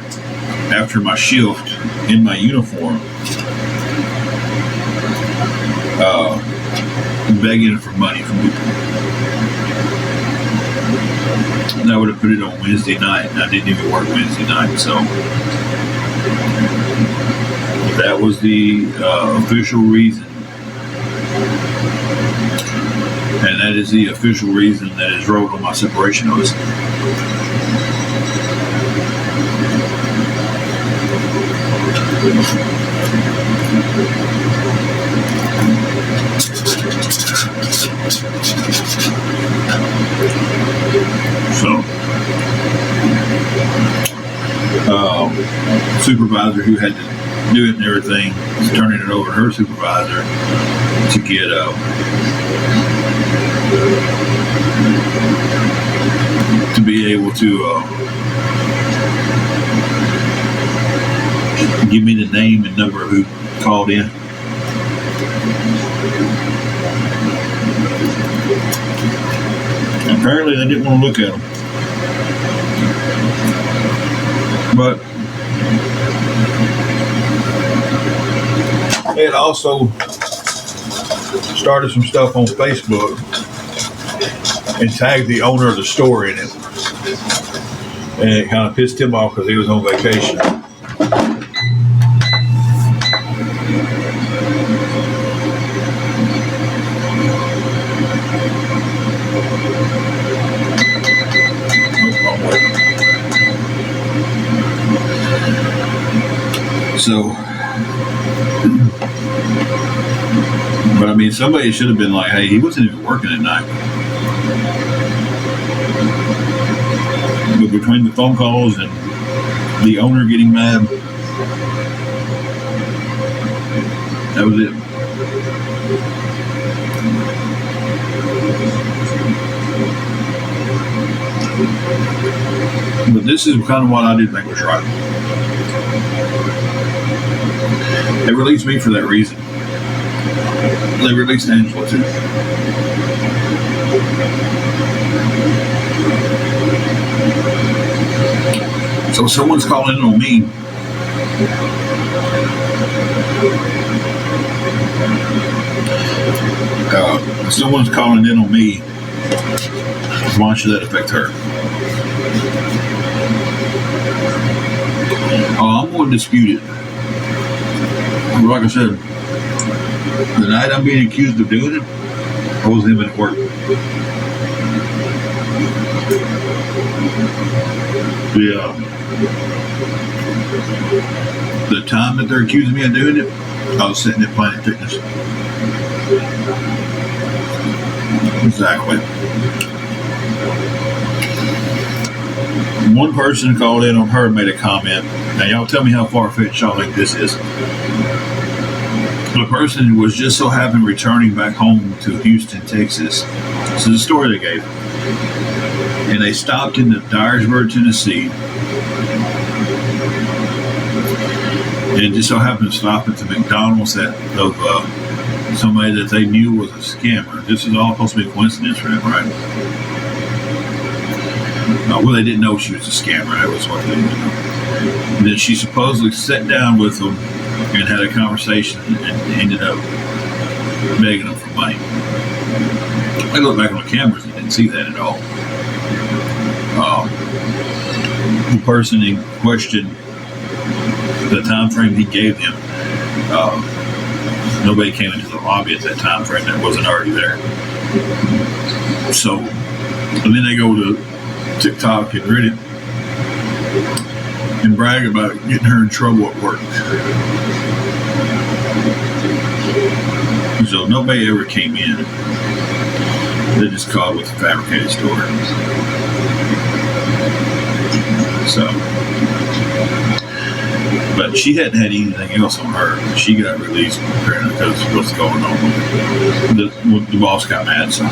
after my shift in my uniform, begging for money from people. And I would have put it on Wednesday night, and I didn't even work Wednesday night, so that was the official reason. And that is the official reason that is wrote on my separation notice. So, supervisor who had to do it and everything is turning it over to her supervisor to get to be able to give me the name and number of who called in. Apparently they didn't want to look at them. But it also started some stuff on Facebook and tagged the owner of the store in it. And it kind of pissed him off because he was on vacation. So, but I mean, somebody should have been like, hey, he wasn't even working at night. But between the phone calls and the owner getting mad, that was it. But this is kind of what I did think was right. They released me for that reason. They released Angela too. So someone's calling in on me. Someone's calling in on me. Why should that affect her? I'm going to dispute it. Like I said, the night I'm being accused of doing it, I was him at work. The time that they're accusing me of doing it, I was sitting at Planet Fitness. Exactly. One person called in on her and made a comment. Now, y'all tell me how far-fetched y'all think this is. The person was just so happened returning back home to Houston, Texas. This is the story they gave. And they stopped in Dyersburg, Tennessee. And just so happened to stop at the McDonald's of somebody that they knew was a scammer. This is all supposed to be a coincidence for them, right? Well, they didn't know she was a scammer. That was what they didn't know. And then she supposedly sat down with them and had a conversation and ended up begging them for money. I looked back on the cameras and didn't see that at all. The person in question, the time frame he gave them, nobody came into the lobby at that time frame that wasn't already there. So, and then they go to TikTok and Reddit and brag about getting her in trouble at work. So nobody ever came in. They just called with a fabricated story. So, but she hadn't had anything else on her. She got released apparently because of what's going on. The boss got mad, so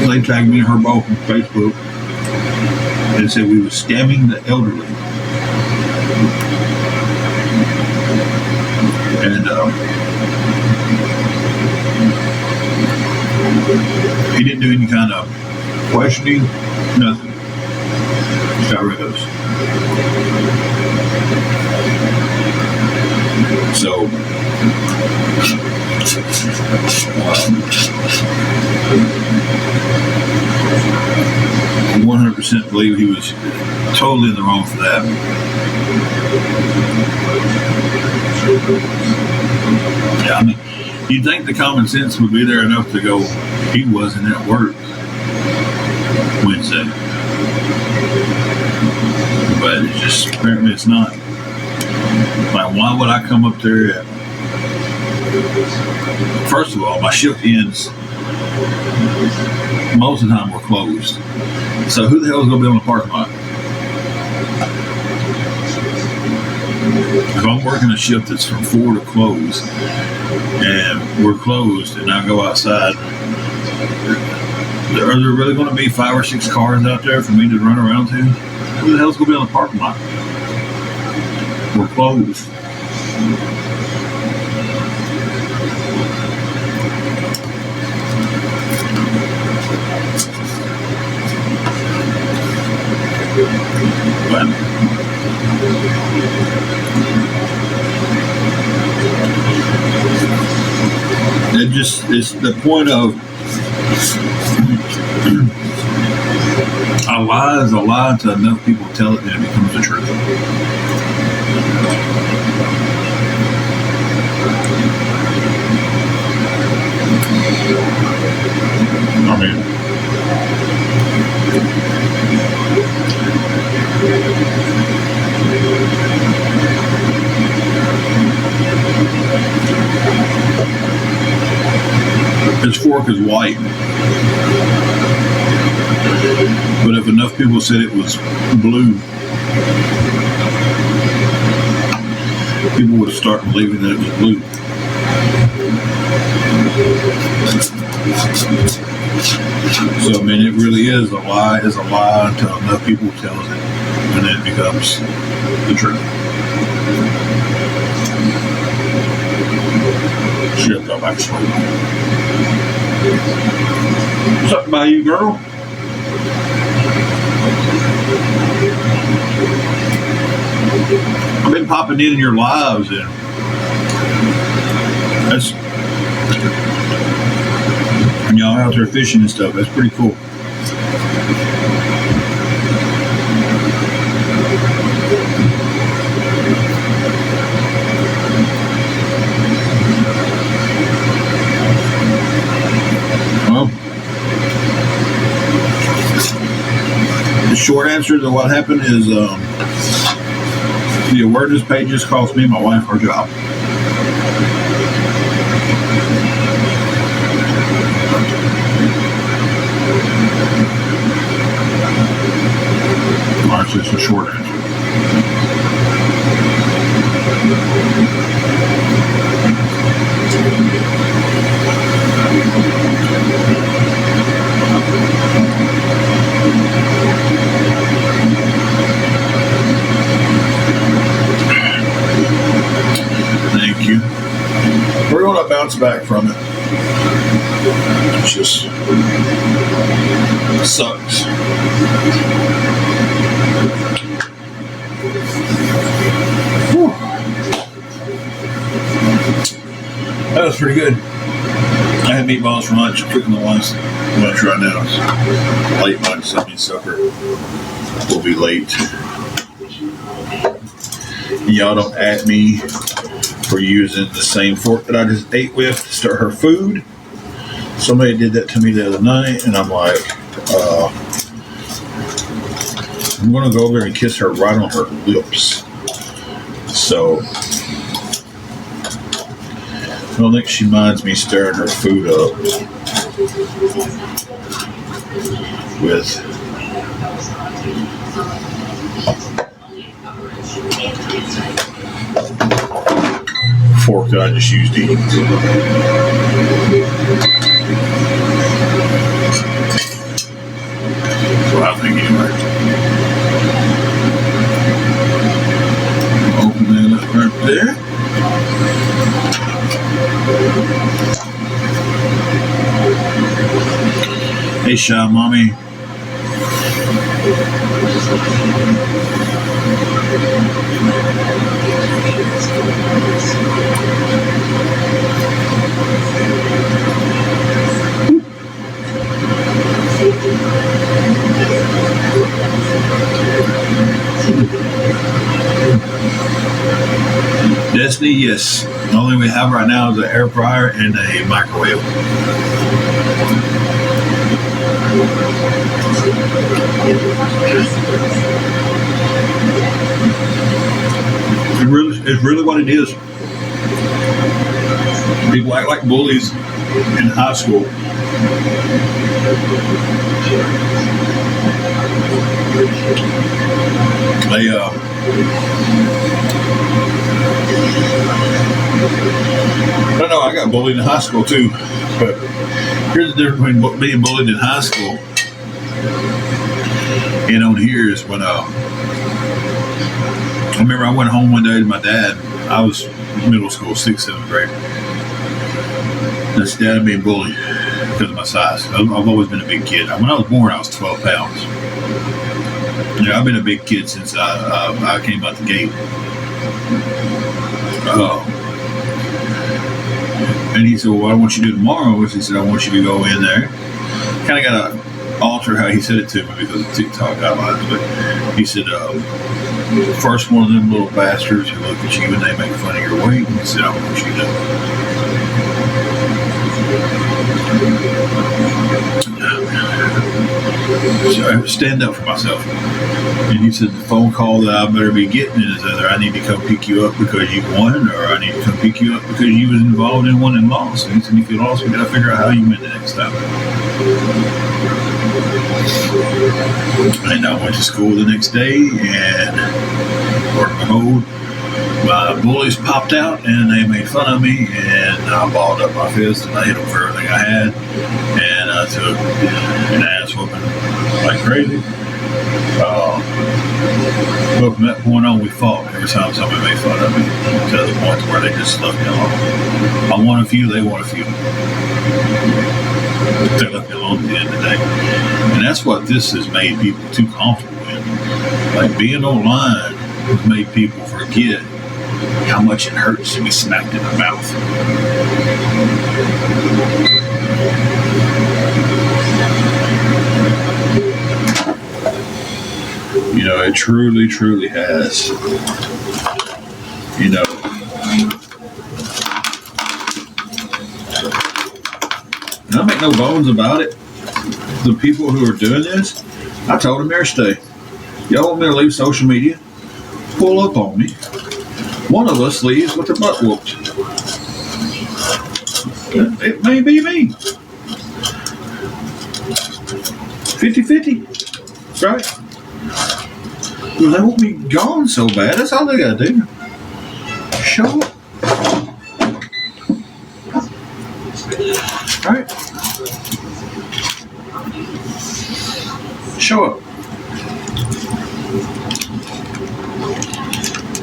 they tagged me and her both on Facebook and said we were scamming the elderly. And he didn't do any kind of questioning, nothing. Just got rid of those. So, 100% believe he was totally in the wrong for that. Yeah, I mean, you'd think the common sense would be there enough to go, he wasn't at work Wednesday. But it's just, apparently it's not. Like, why would I come up there at, first of all, my shift ends, most of the time we're closed. So who the hell is going to be on the parking lot? If I'm working a shift that's from 4 to close, and we're closed, and I go outside, are there really going to be 5 or 6 cars out there for me to run around to? Who the hell's going to be on the parking lot? We're closed. But it just is the point of a lie is a lie to enough people tell it and it becomes the truth. I mean, his fork is white. But if enough people said it was blue, people would start believing that it was blue. So, I mean, it really is a lie until enough people tells it, and then it becomes the truth. Shit, go back to sleep. What's up by you, girl? I've been popping in your lives, and that's when y'all out there fishing and stuff. That's pretty cool. Well, the short answer to what happened is the awareness pages cost me and my wife our job. That's just a short answer. Thank you. We're going to bounce back from it. It just sucks. Whew. That was pretty good. I had meatballs for lunch. I'm cooking the lunch right now. It's late lunch. So I mean, supper will be late. Y'all don't at me for using the same fork that I just ate with to stir her food. Somebody did that to me the other night, and I'm like, I'm going to go over there and kiss her right on her lips. So, I don't think she minds me stirring her food up with fork that I just used to eat. That's what I think anyway. Open that up right there. Hey, Shy Mommy. Destiny, yes. The only thing we have right now is an air fryer and a microwave. It's really what it is. People act like bullies in high school. They I don't know, I got bullied in high school too, but here's the difference between being bullied in high school and on here is when I remember I went home one day to my dad. I was middle school, 6th, 7th grade. That's dad being bullied because of my size. I've always been a big kid. When I was born, I was 12 pounds. Yeah, I've been a big kid since I came out the gate. And he said, well, what I want you to do tomorrow is, he said, I want you to go in there. Kind of got to alter how he said it to me because of TikTok guidelines. But he said, the first one of them little bastards who look at you and they make fun of your weight. And he said, I want you to so I have to stand up for myself. And he said, the phone call that I better be getting is either I need to come pick you up because you won, or I need to come pick you up because you was involved in one and lost. And he said, if you lost, we got to figure out how you win the next time. And I went to school the next day, and Lord behold, my bullies popped out and they made fun of me, and I balled up my fist and I hit them for everything I had, and I took an ass whooping like crazy. But from that point on, we fought every time somebody made fun of me, to the point where they just left me alone. I won a few, they won a few. They left me alone at the end of the day. And that's what this has made people too comfortable in. Like, being online has made people forget how much it hurts to be smacked in the mouth. You know, it truly, truly has. You know, and I make no bones about it. The people who are doing this, I told them yesterday, y'all want me to leave social media? Pull up on me. One of us leaves with their butt whooped. It may be me. 50-50. Right? Well, they won't be gone so bad. That's all they gotta do. Show up. Right? Show up.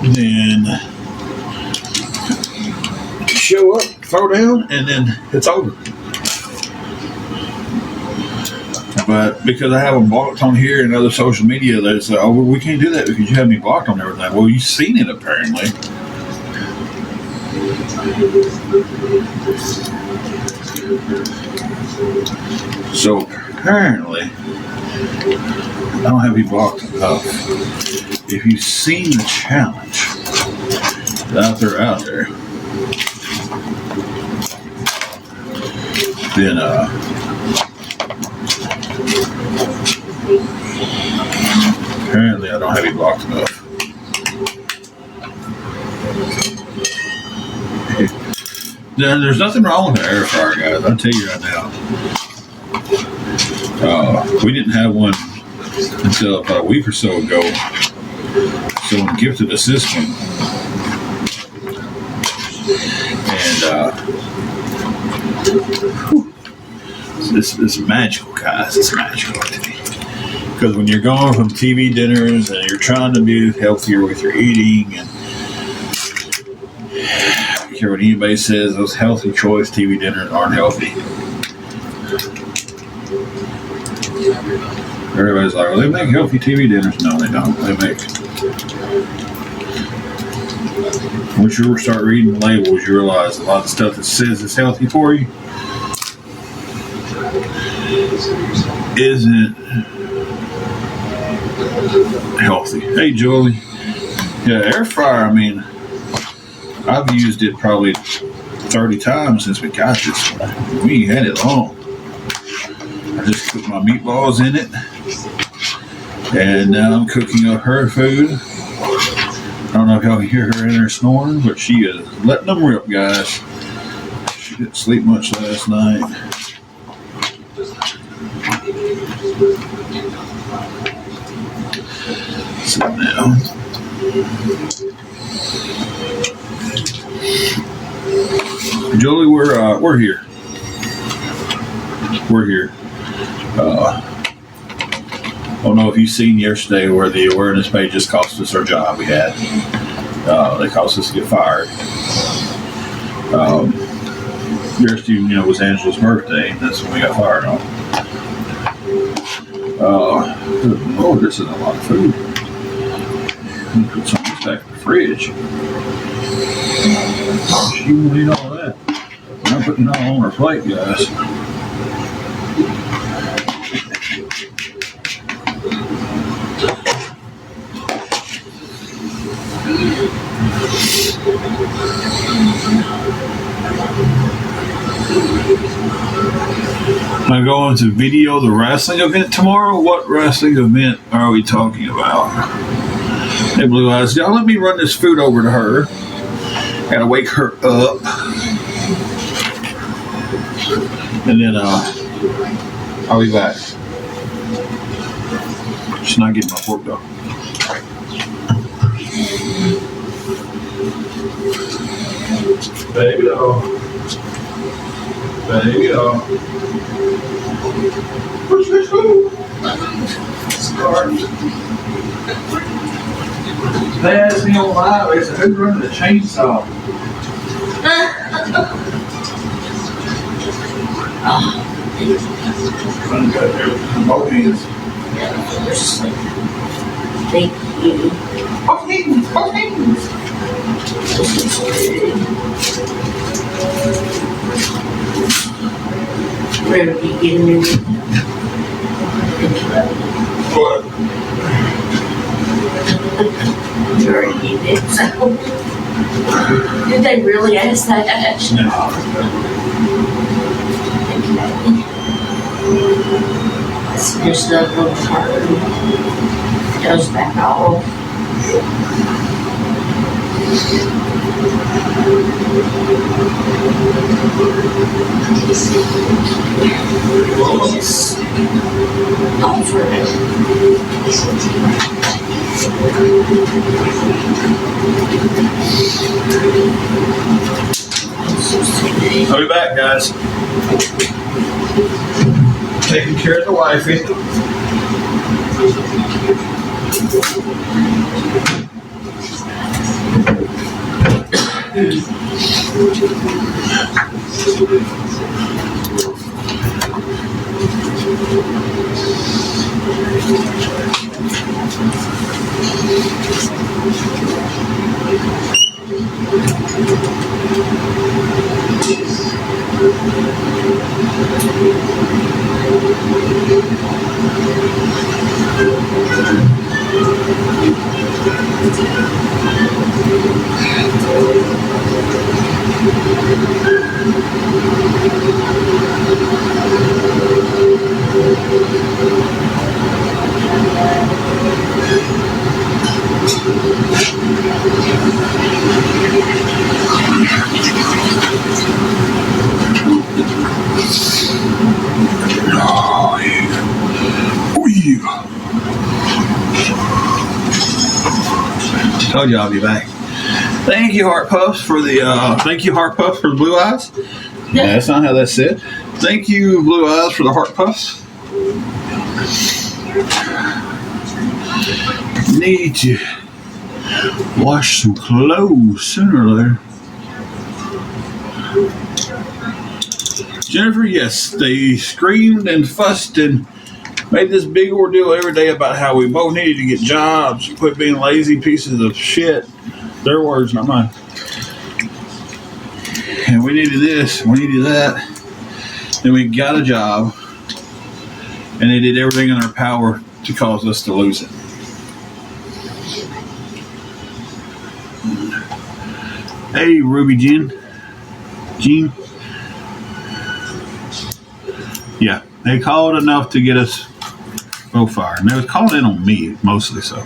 Then show up, throw down, and then it's over. But because I have them blocked on here and other social media, they say, oh, well, we can't do that because you have me blocked on everything. Well, you've seen it apparently. So apparently, I don't have you blocked enough. If you've seen the challenge out there, then apparently I don't have you blocked enough. There's nothing wrong with the air fryer, guys. I'll tell you right now. We didn't have one until about a week or so ago. Someone gifted us this one. And this is magical, guys. It's magical to me. Because when you're going from TV dinners and you're trying to be healthier with your eating, and I don't care what anybody says, those healthy choice TV dinners aren't healthy. Everybody's like, well, they make healthy TV dinners. No, they don't. They make. Once you start reading the labels, you realize a lot of stuff that says it's healthy for you isn't healthy. Hey, Julie. Yeah, air fryer, I mean, I've used it probably 30 times since we got this one. We ain't had it long. I just cooked my meatballs in it. And now I'm cooking up her food. I don't know if y'all can hear her in there snoring, but she is letting them rip, guys. She didn't sleep much last night. Sit down. Jolie, we're here. We're here. I don't know if you've seen yesterday where the awareness page just cost us our job we had. They cost us to get fired. Yesterday, was Angela's birthday, and that's when we got fired on. Good Lord, this is a lot of food. Let me put some of this back in the fridge. She won't eat all that. I'm putting it all on her plate, guys. Am I going to video the wrestling event tomorrow? What wrestling event are we talking about? Hey, Blue Eyes, y'all let me run this food over to her. Gotta wake her up. And then I'll be back. She's not getting my fork though. Baby doll. Baby doll. Push this food. They asked me on live, they said, who's running the chainsaw? Running got there both hands. Thank you. Both hands, both hands. Where are you getting in? What? You already did so. Did they really ask that? Let's finish the little part. Goes back all. I'll be back, guys. Taking care of the wifey. Oh, yeah. Oh, yeah. Told you I'll be back. Thank you, Heart Puffs, for the blue eyes. Yeah, that's not how that's said. Thank you, Blue Eyes, for the Heart Puffs. Need to wash some clothes sooner or later. Jennifer, yes, they screamed and fussed and made this big ordeal every day about how we both needed to get jobs, quit being lazy pieces of shit. Their words, not mine. And we needed this, we needed that. Then we got a job, and they did everything in their power to cause us to lose it. Hey, Ruby Jean. Yeah, they called enough to get us both fired. And they was calling in on me, mostly, so.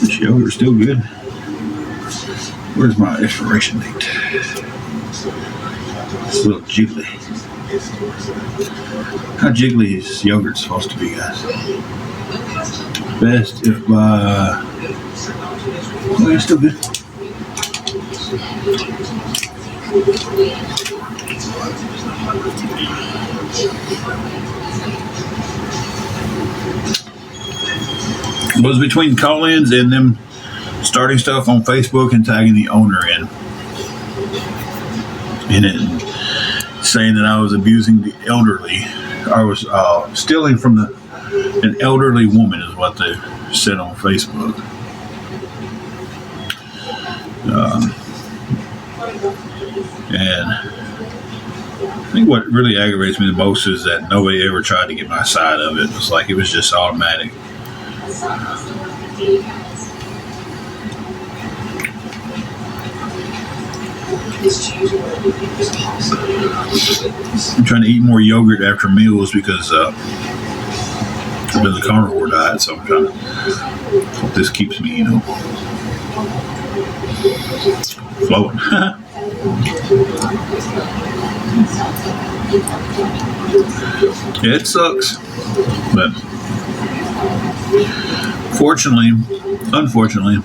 This yogurt's still good. Where's my expiration date? It's a little jiggly. How jiggly is yogurt supposed to be, guys? Best if by... Oh, it's still good. Was between call-ins and them starting stuff on Facebook and tagging the owner in it, saying that I was abusing the elderly. I was stealing from an elderly woman is what they said on Facebook. And I think what really aggravates me the most is that nobody ever tried to get my side of it. It's like it was just automatic. I'm trying to eat more yogurt after meals because I've been the carnivore diet, so I'm trying to hope this keeps me, flowing. It sucks, but unfortunately,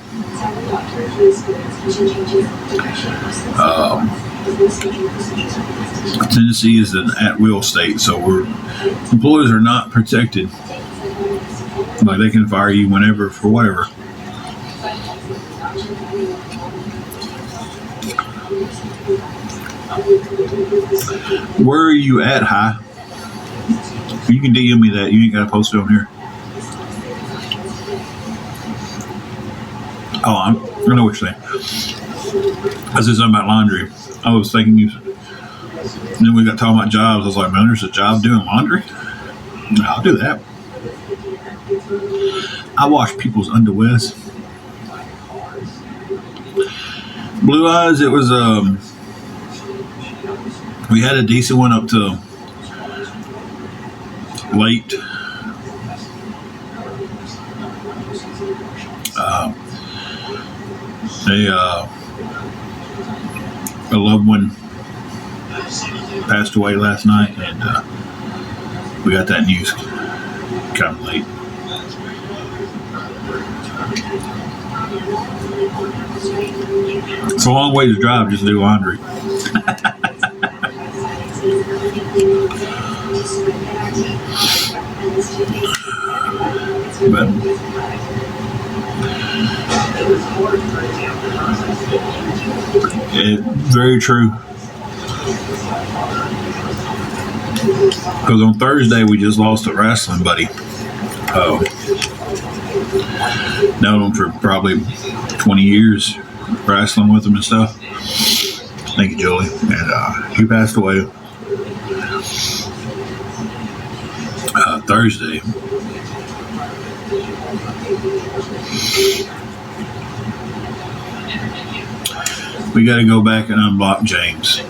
Tennessee is an at-will state, so employees are not protected. Like, they can fire you whenever for whatever. Where are you at, Hi? You can DM me that. You ain't got to post it on here. Oh, I know what you're saying. I said something about laundry. I was thinking you. And then we got talking about jobs. I was like, man, there's a job doing laundry? I'll do that. I wash people's underwears. Blue Eyes, it was, we had a decent one up to late. A loved one passed away last night, and we got that news kind of late. It's a long way to drive just to do laundry. But very true. Because on Thursday we just lost a wrestling buddy. Known him for probably 20 years, wrestling with him and stuff. Thank you, Julie. And he passed away Thursday. We got to go back and unblock James.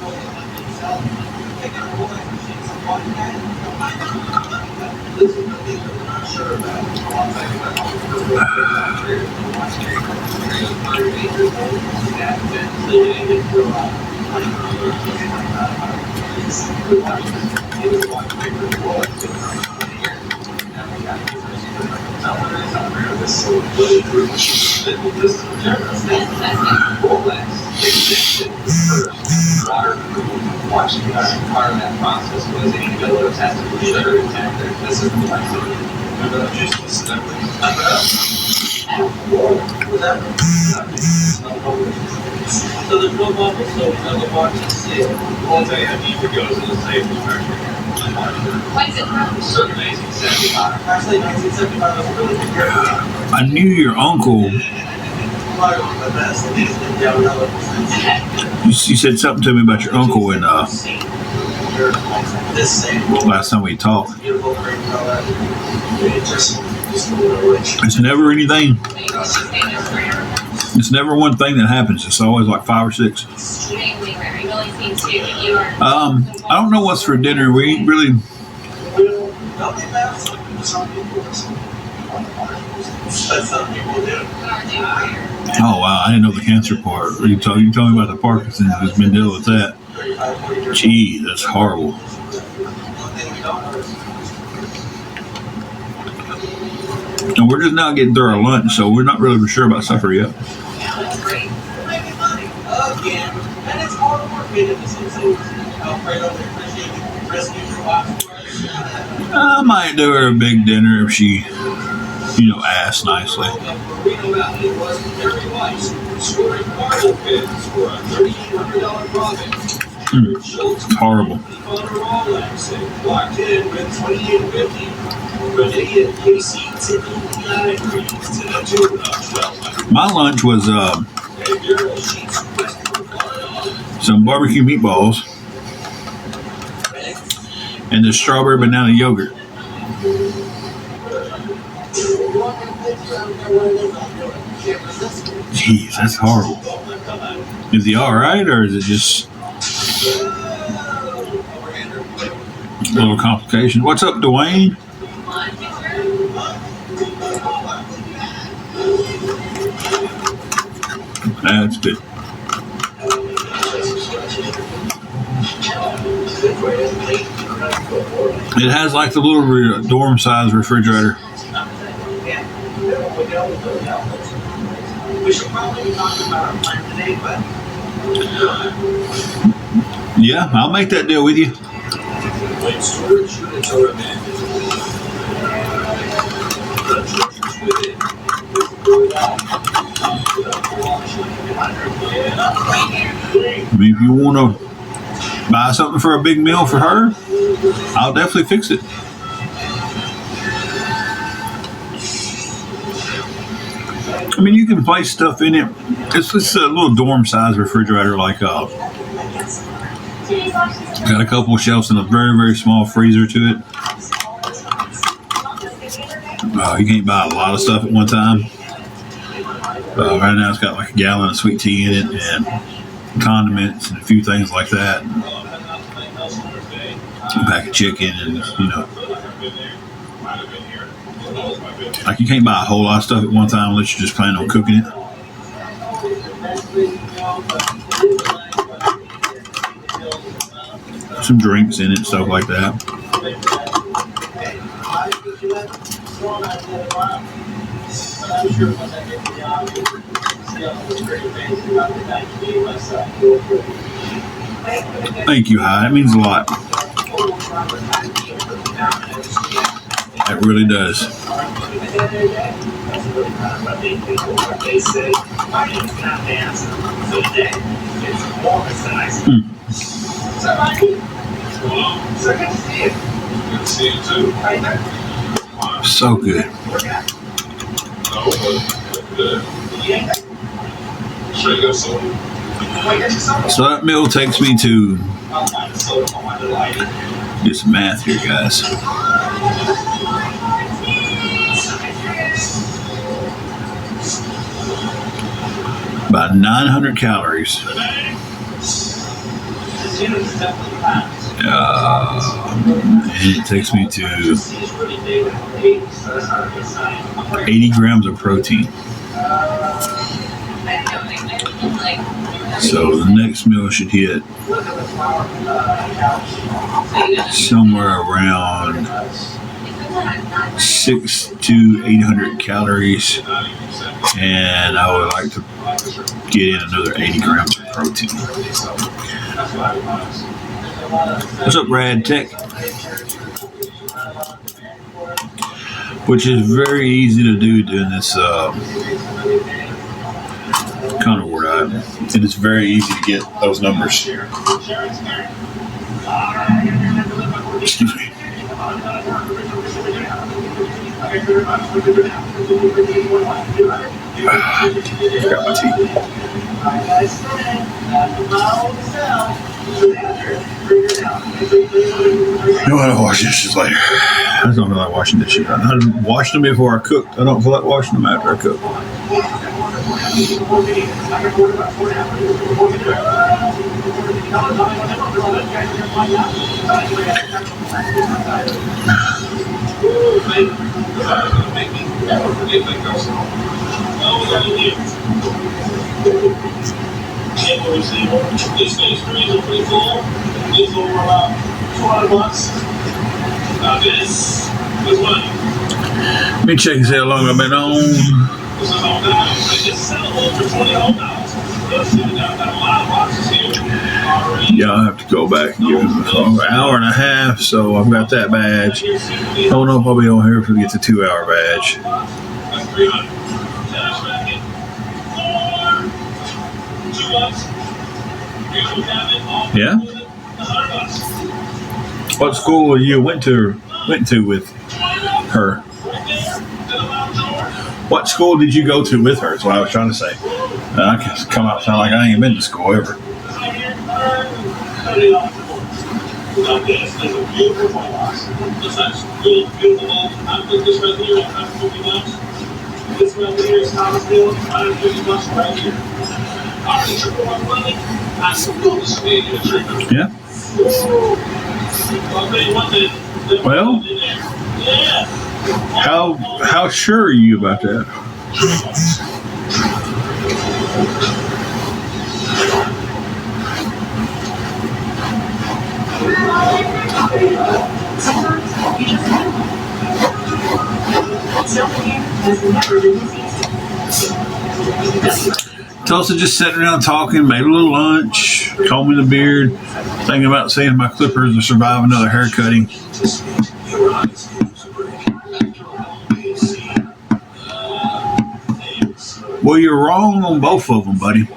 Watching part of that process was any builders had to be sure this is the way so there's no bubble, so another box is safe. I'll tell you, I need to go to the safe inspection. What is it from? It's amazing, 75. Actually, 1975 was really good. I knew your uncle. You said something to me about your uncle in last time we talked. It's never anything. It's never one thing that happens. It's always like 5 or 6. I don't know what's for dinner. We ain't really. Oh wow! I didn't know the cancer part. You told me about the Parkinson's. Who's been dealing with that? Gee, that's horrible. And we're just now getting through our lunch, so we're not really sure about supper yet. I might do her a big dinner if she, asks nicely. It's horrible. My lunch was some barbecue meatballs and the strawberry banana yogurt. Jeez, that's horrible. Is he all right, or is it just a little complication? What's up, Dwayne? That's good. It has like the little dorm size refrigerator. We should probably talk about our plan today, but Yeah, I'll make that deal with you. when storage units are abandoned, the churches within I mean, if you want to buy something for a big meal for her, I'll definitely fix it. I mean, you can place stuff in it. It's just a little dorm size refrigerator, like got a couple of shelves and a very, very small freezer to it. You can't buy a lot of stuff at one time. Right now, it's got like a gallon of sweet tea in it and condiments and a few things like that. A pack of chicken and, like you can't buy a whole lot of stuff at one time unless you're just planning on cooking it. Some drinks in it, stuff like that. Thank you, Hi. It means a lot. It really does. So good. So that meal takes me to do some math here, guys. About 900 calories. And it takes me to 80 grams of protein. So the next meal should hit somewhere around 600 to 800 calories, and I would like to get in another 80 grams of protein. What's up, Rad Tech? Which is very easy to do during this carnivore diet. It is very easy to get those numbers. Excuse me. Got my tea. No, I don't wash dishes later. I don't feel like washing dishes. I washed them before I cooked. I don't feel like washing them after I cook. This stage 3 is pretty cool. It's over about $200. Now this is money. Let me check and see how long I've been on. This is all down. It's sellable for $20. Got a lot of boxes here. Yeah, I'll have to go back and give it an hour and a half, so I've got that badge. I don't know if I'll be on here for get the 2-hour badge. That's 300. Cash bracket. 4. $2. Yeah? What school you went to with her? What school did you go to with her? Is what I was trying to say. I can come out and sound like I ain't been to school ever. This right here is Thomasville, $150 right here. Yeah. Well, how sure are you about that? Tulsa just sitting around talking, made a little lunch, combing the beard, thinking about seeing if my clippers will survive another hair cutting. Well, you're wrong on both of them, buddy.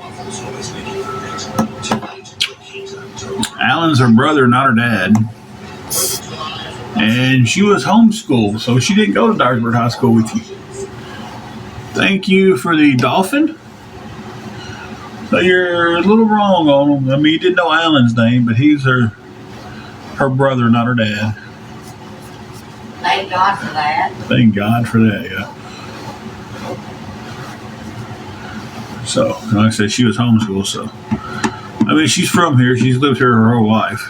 Alan's her brother, not her dad. And she was homeschooled, so she didn't go to Dyersburg High School with you. Thank you for the dolphin. So you're a little wrong on him. I mean, you didn't know Alan's name, but he's her brother, not her dad. Thank God for that. Thank God for that, yeah. So, like I said, she was homeschooled, so. I mean, she's from here. She's lived here her whole life.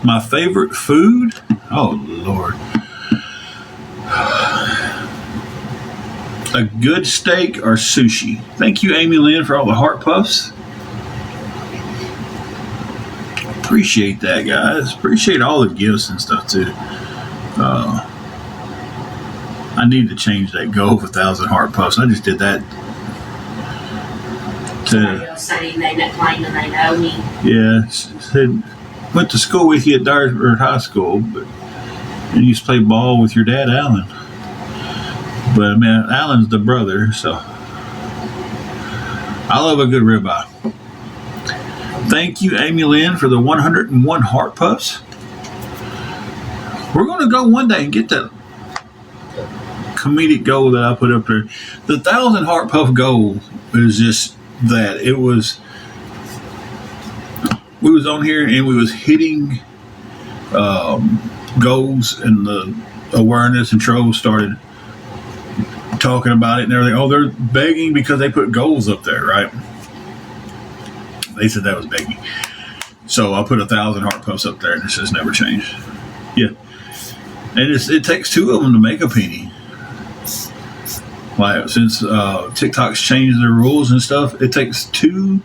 My favorite food? Oh, Lord. A good steak or sushi? Thank you, Amy Lynn, for all the heart puffs. Appreciate that, guys. Appreciate all the gifts and stuff, too. I need to change that goal of 1,000 heart puffs. I just did that. Somebody else saying they not claiming they know me. Yeah, said, went to school with you at Dyersburg High School, but and used to play ball with your dad, Alan. But I mean, Alan's the brother, so I love a good ribeye. Thank you, Amy Lynn, for the 101 heart puffs. We're going to go one day and get that comedic goal that I put up there. The 1,000 heart puff goal is just that. It was, we was on here and we was hitting goals, and the awareness and trolls started talking about it and everything. Oh, they're begging because they put goals up there, right? They said that was begging. So I put 1,000 heart puffs up there, and it's just never changed. Yeah. And it takes 2 of them to make a penny. Like, since TikTok's changed their rules and stuff, it takes 2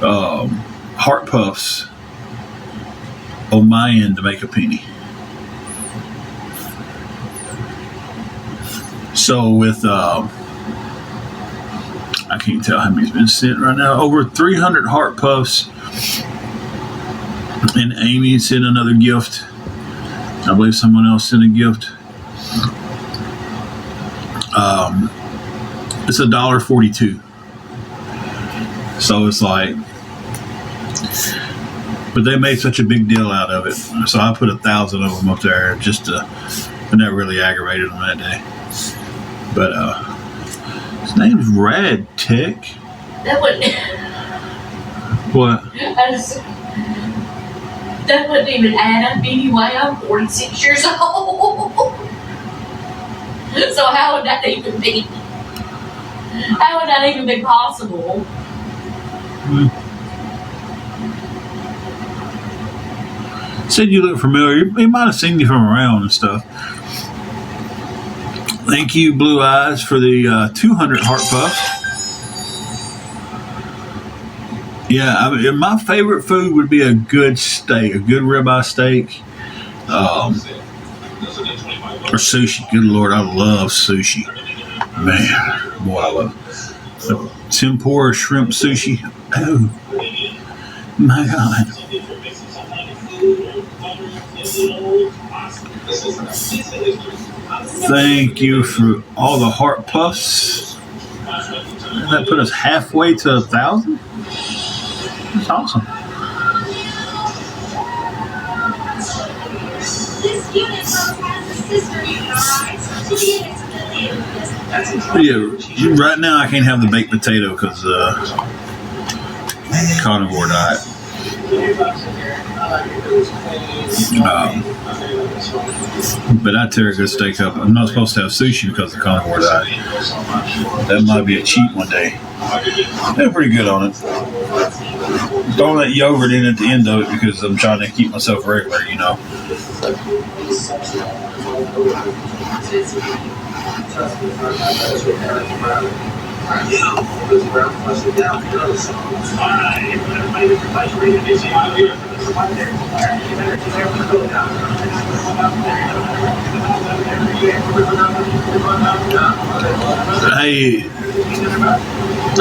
heart puffs on my end to make a penny. So with I can't tell how many's been sent right now. Over 300 heart puffs, and Amy sent another gift. I believe someone else sent a gift. It's $1.42. So it's like, but they made such a big deal out of it. So I put 1,000 of them up there just to, and that really aggravated them that day. But his name's Rad Tech. That wouldn't. What? That wouldn't even add up anyway. I'm 46 years old. So how would that even be? How would that even be possible? Said you look familiar. He might have seen you from around and stuff. Thank you, Blue Eyes, for the 200 heart puffs. Yeah, I mean, my favorite food would be a good steak, a good ribeye steak, or sushi. Good Lord, I love sushi. Man, boy, I love the tempura shrimp sushi. Oh, my God. Thank you for all the heart puffs. That put us halfway to 1,000. That's awesome. Yeah, right now I can't have the baked potato because carnivore diet. But I tear a good steak up. I'm not supposed to have sushi because of the carnivore diet. That might be a cheat one day. They're pretty good on it. Throw that yogurt in at the end of it because I'm trying to keep myself regular, you know. Hey,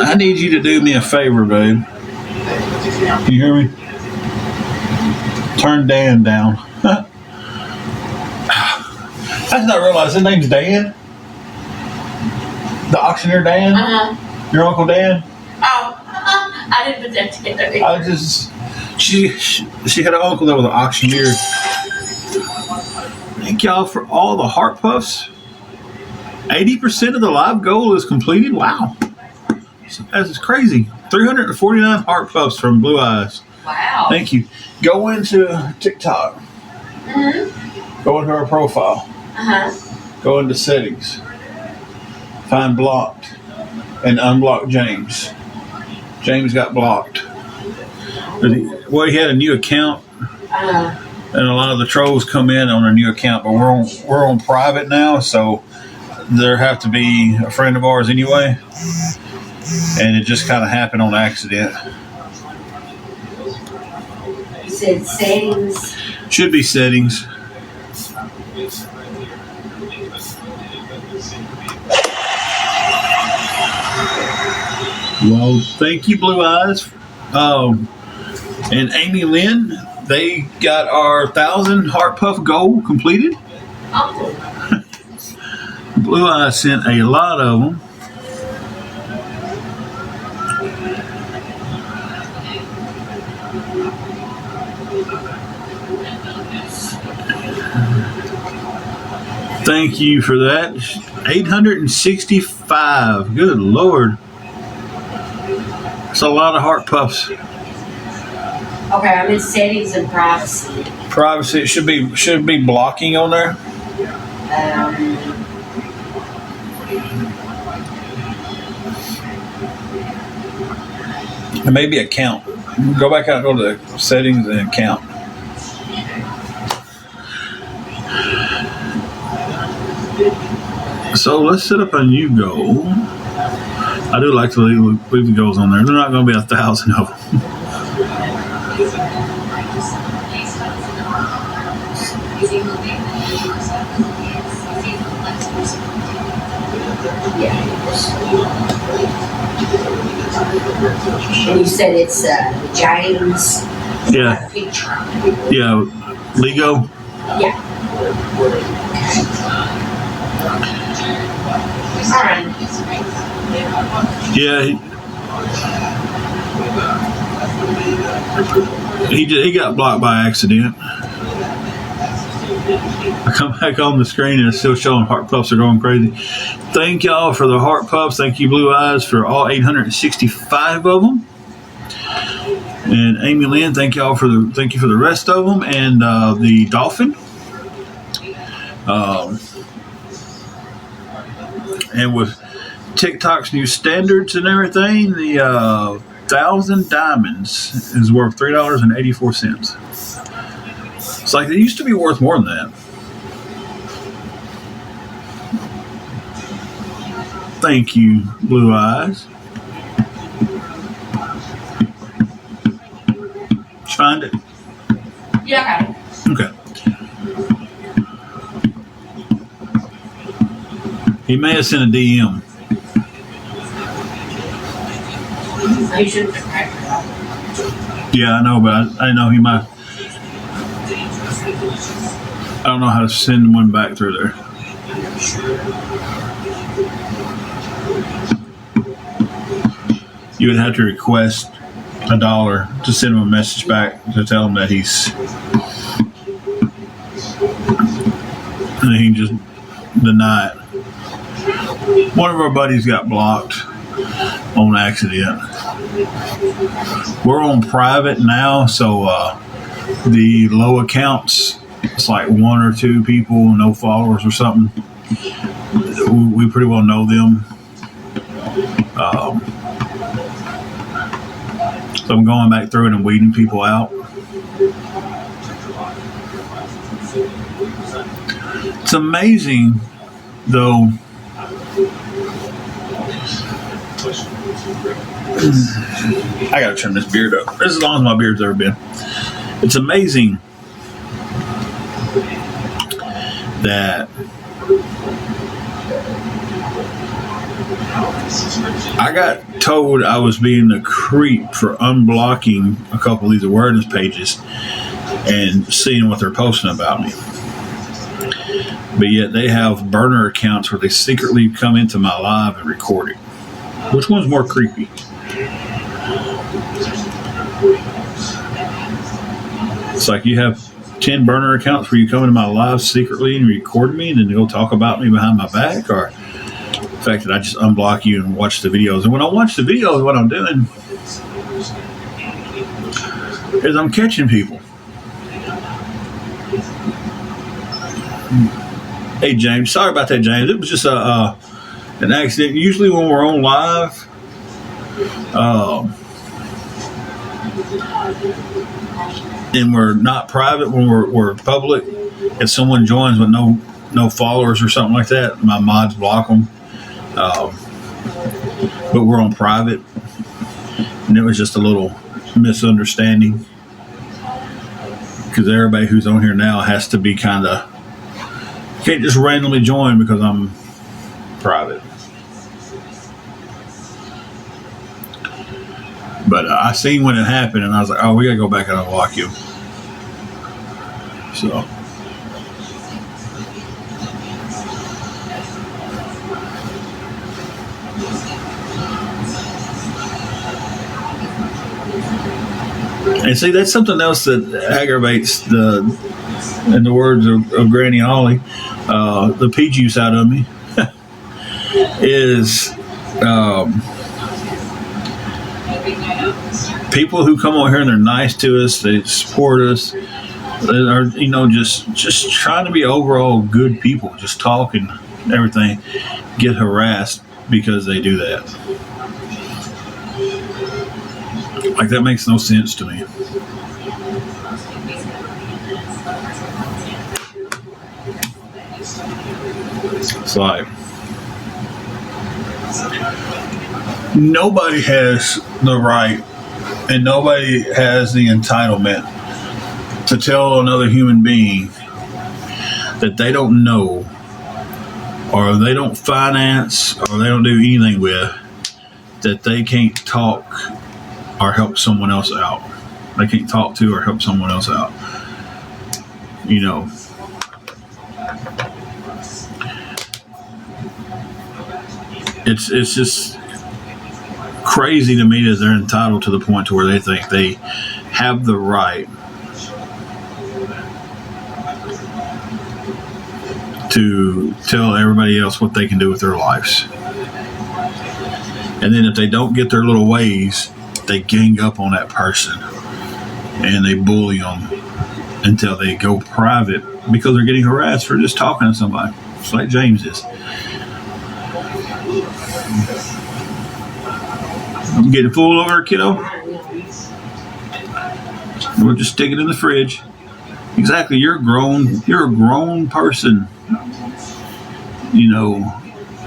I need you to do me a favor, babe. Can you hear me? Turn Dan down. I did not realize his name's Dan. The auctioneer Dan? Your Uncle Dan? Oh, I didn't put that together. She had an uncle that was an auctioneer. Thank y'all for all the heart puffs. 80% of the live goal is completed. Wow. That's crazy. 349 heart puffs from Blue Eyes. Wow. Thank you. Go into TikTok. Go into her profile. Go into settings. Find blocked. And unblock James. James got blocked. He had a new account. And a lot of the trolls come in on a new account, but we're on private now, so there have to be a friend of ours anyway. And it just kind of happened on accident. You said settings. Should be settings. Well, thank you, Blue Eyes. And Amy Lynn, they got our 1,000 heart puff goal completed. Oh. Blue Eyes sent a lot of them. Thank you for that. 865. Good Lord. That's a lot of heart puffs. Okay, I'm in settings and privacy. Privacy, it should be blocking on there. And maybe account. Go back out, go to the settings and account. So let's set up a new goal. I do like to leave the goals on there. They're not going to be 1,000 of them. And you said it's James. Yeah. Picture. Yeah. Lego. Yeah. All right. Yeah. He got blocked by accident. I come back on the screen and it's still showing heart puffs are going crazy. Thank y'all for the heart puffs. Thank you, Blue Eyes, for all 865 of them. And Amy Lynn, thank you for the rest of them. And the dolphin. And with TikTok's new standards and everything, the 1,000 diamonds is worth $3.84. It's like it used to be worth more than that. Thank you, Blue Eyes. Find it. Yeah, Okay. He may have sent a DM. okay. You should. Yeah, I know, but I know he might. I don't know how to send one back through there. You would have to request $1 to send him a message back to tell him that he's. And he can just deny it. One of our buddies got blocked on accident. We're on private now, so the low accounts, it's like 1 or 2 people, no followers or something. We pretty well know them. So I'm going back through it and weeding people out. It's amazing, though. I gotta trim this beard up. This is as long as my beard's ever been. It's amazing that I got told I was being a creep for unblocking a couple of these awareness pages and seeing what they're posting about me. But yet they have burner accounts where they secretly come into my live and record it. Which one's more creepy? It's like you have 10 burner accounts where you come into my live secretly and record me and then go talk about me behind my back, or the fact that I just unblock you and watch the videos. And when I watch the videos, what I'm doing is I'm catching people. Hey, James. Sorry about that, James. It was just an accident. Usually when we're on live, and we're not private, when we're public, if someone joins with no followers or something like that, my mods block them. But we're on private, and it was just a little misunderstanding because everybody who's on here now has to be kind of, can't just randomly join because I'm private. But I seen when it happened, and I was like, oh, we gotta go back and unlock you. So and see, that's something else that aggravates in the words of Granny Ollie, the pea juice out of me, is people who come over here and they're nice to us, they support us, they are, just trying to be overall good people, just talk and everything, get harassed because they do that. Like, that makes no sense to me. It's like, nobody has the right and nobody has the entitlement to tell another human being that they don't know, or they don't finance, or they don't do anything with, that they can't talk or help someone else out. They can't talk to or help someone else out. It's just crazy to me that they're entitled to the point to where they think they have the right to tell everybody else what they can do with their lives. And then if they don't get their little ways, they gang up on that person and they bully them until they go private because they're getting harassed for just talking to somebody. Just like James is. You getting full over, kiddo? We'll just stick it in the fridge. Exactly. You're a grown person. You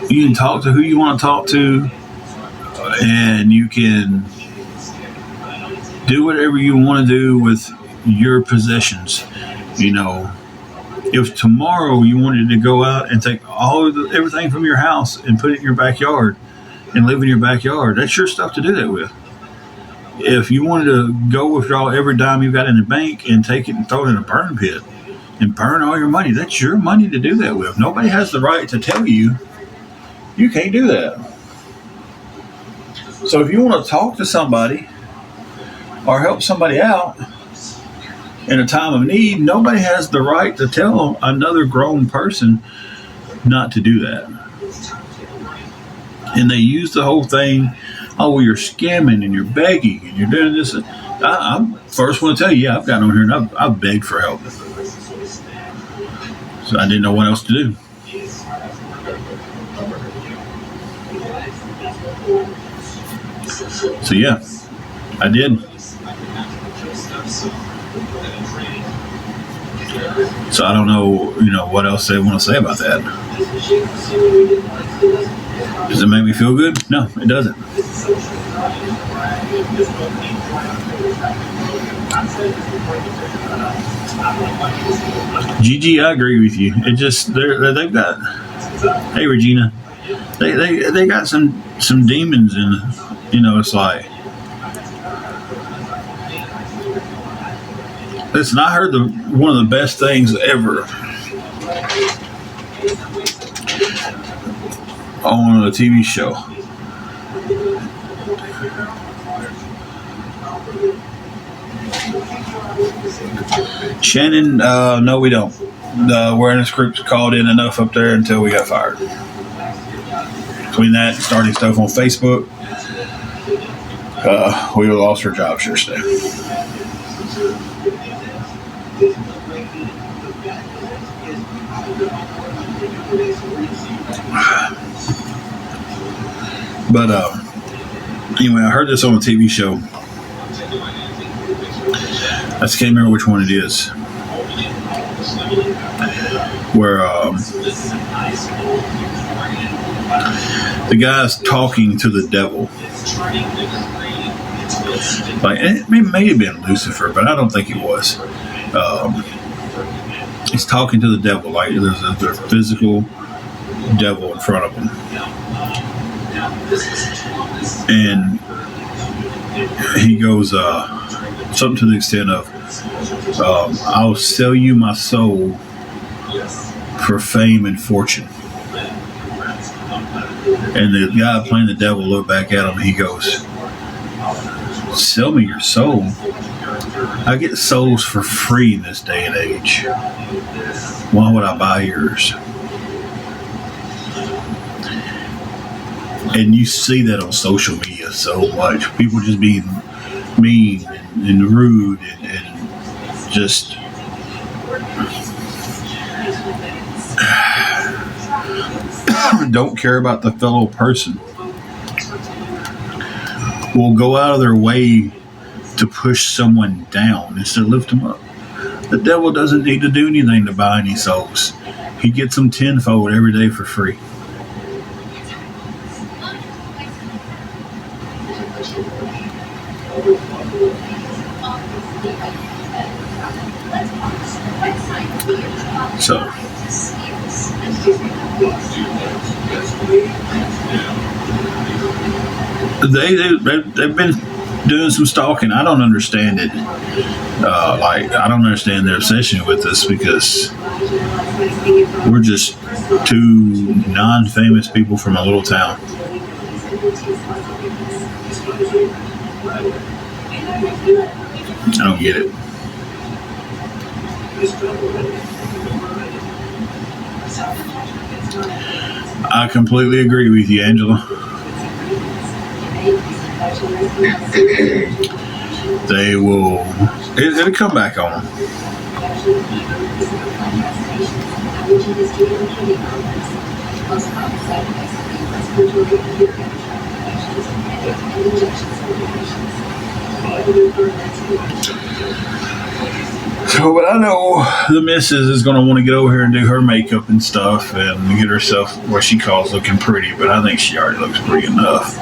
can talk to who you want to talk to, and you can do whatever you want to do with your possessions. If tomorrow you wanted to go out and take everything from your house and put it in your backyard and live in your backyard, that's your stuff to do that with. If you wanted to go withdraw every dime you've got in the bank and take it and throw it in a burn pit and burn all your money, that's your money to do that with. Nobody has the right to tell you you can't do that. So if you want to talk to somebody or help somebody out in a time of need, nobody has the right to tell another grown person not to do that. And they use the whole thing, oh, well, you're scamming and you're begging and you're doing this. I'm first want to tell you, yeah, I've gotten over here and I've begged for help. So I didn't know what else to do. So yeah, I did. So I don't know, what else they want to say about that. Does it make me feel good? No, it doesn't. Gigi, I agree with you. It just they've got. Hey Regina, they got some demons in. It's like. Listen, I heard one of the best things ever on a TV show. Shannon, no, we don't. The awareness groups called in enough up there until we got fired. Between that and starting stuff on Facebook, we lost our jobs yesterday. But anyway, I heard this on a TV show. I just can't remember which one it is. Where the guy's talking to the devil. Like it may have been Lucifer, but I don't think it was. He's talking to the devil like there's a physical devil in front of him. And he goes something to the extent of I'll sell you my soul for fame and fortune. And the guy playing the devil looked back at him and he goes, sell me your soul? I get souls for free in this day and age. Why would I buy yours? And you see that on social media so much. People just being mean and rude and just don't care about the fellow person. Will go out of their way to push someone down instead of lift them up. The devil doesn't need to do anything to buy any souls. He gets them tenfold every day for free. So they've been doing some stalking. I don't understand it. I don't understand their obsession with us because we're just two non-famous people from a little town. I don't get it. I completely agree with you, Angela. They will. It'll come back on them. So, but I know the missus is going to want to get over here and do her makeup and stuff and get herself what she calls looking pretty, but I think she already looks pretty enough.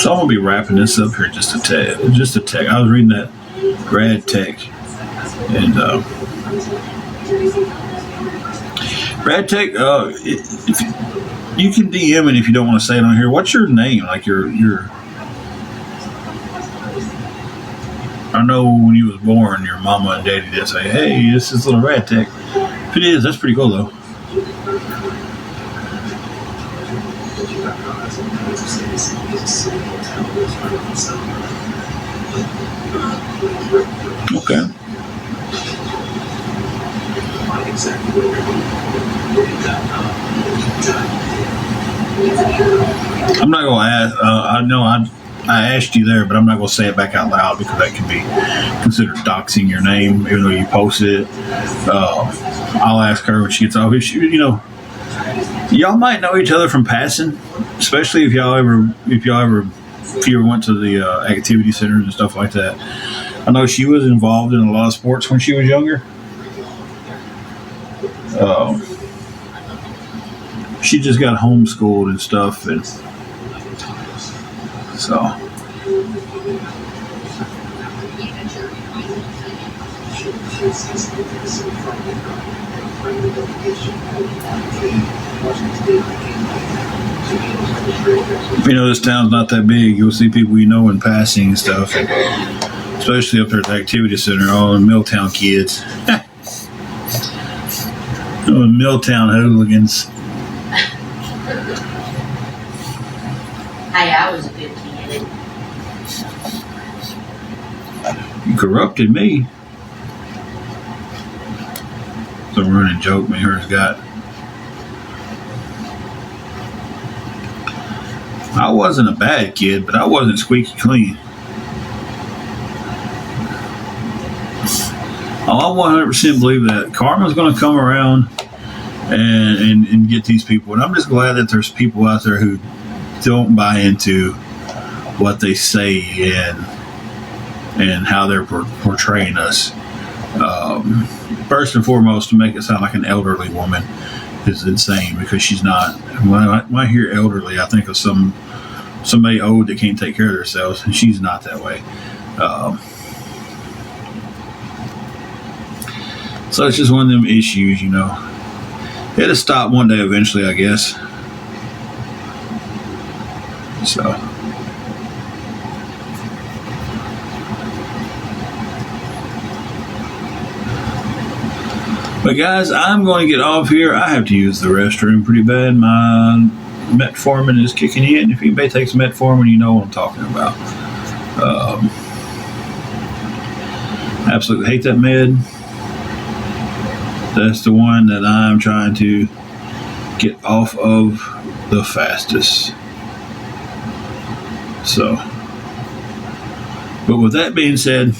So I'm going to be wrapping this up here just a tad. I was reading that grad tech, and grad tech, if you can DM it if you don't want to say it on here. What's your name? Like your I know when you was born, your mama and daddy did say, hey, this is little Rad Tech. If it is, that's pretty cool, though. Okay. I'm not going to ask, I know I asked you there, but I'm not going to say it back out loud because that can be considered doxing your name, even though you posted it. I'll ask her when she gets off. Y'all might know each other from passing, especially if you ever went to the activity centers and stuff like that. I know she was involved in a lot of sports when she was younger. she just got homeschooled and stuff, and so. You know, this town's not that big. You'll see people you know in passing and stuff, especially up there at the activity center, all the Milltown kids. Oh, Milltown hooligans. Hey, I was a good kid. You corrupted me. Some running joke me her's got. I wasn't a bad kid, but I wasn't squeaky clean. I 100% believe that karma's going to come around and get these people. And I'm just glad that there's people out there who don't buy into what they say and how they're portraying us. First and foremost, to make it sound like an elderly woman is insane, because she's not. When I hear elderly, I think of somebody old that can't take care of themselves, and she's not that way. So it's just one of them issues, you know. It'll stop one day eventually, I guess. So. But guys, I'm going to get off here. I have to use the restroom pretty bad. My metformin is kicking in. If anybody takes metformin, you know what I'm talking about. Absolutely hate that med. That's the one that I'm trying to get off of the fastest. So, but with that being said,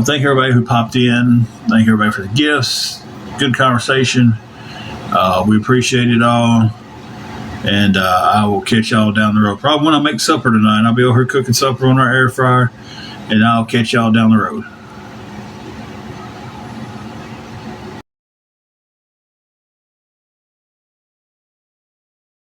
thank everybody who popped in. Thank everybody for the gifts. Good conversation. We appreciate it all. And I will catch y'all down the road. Probably when I make supper tonight, I'll be over here cooking supper on our air fryer. And I'll catch y'all down the road.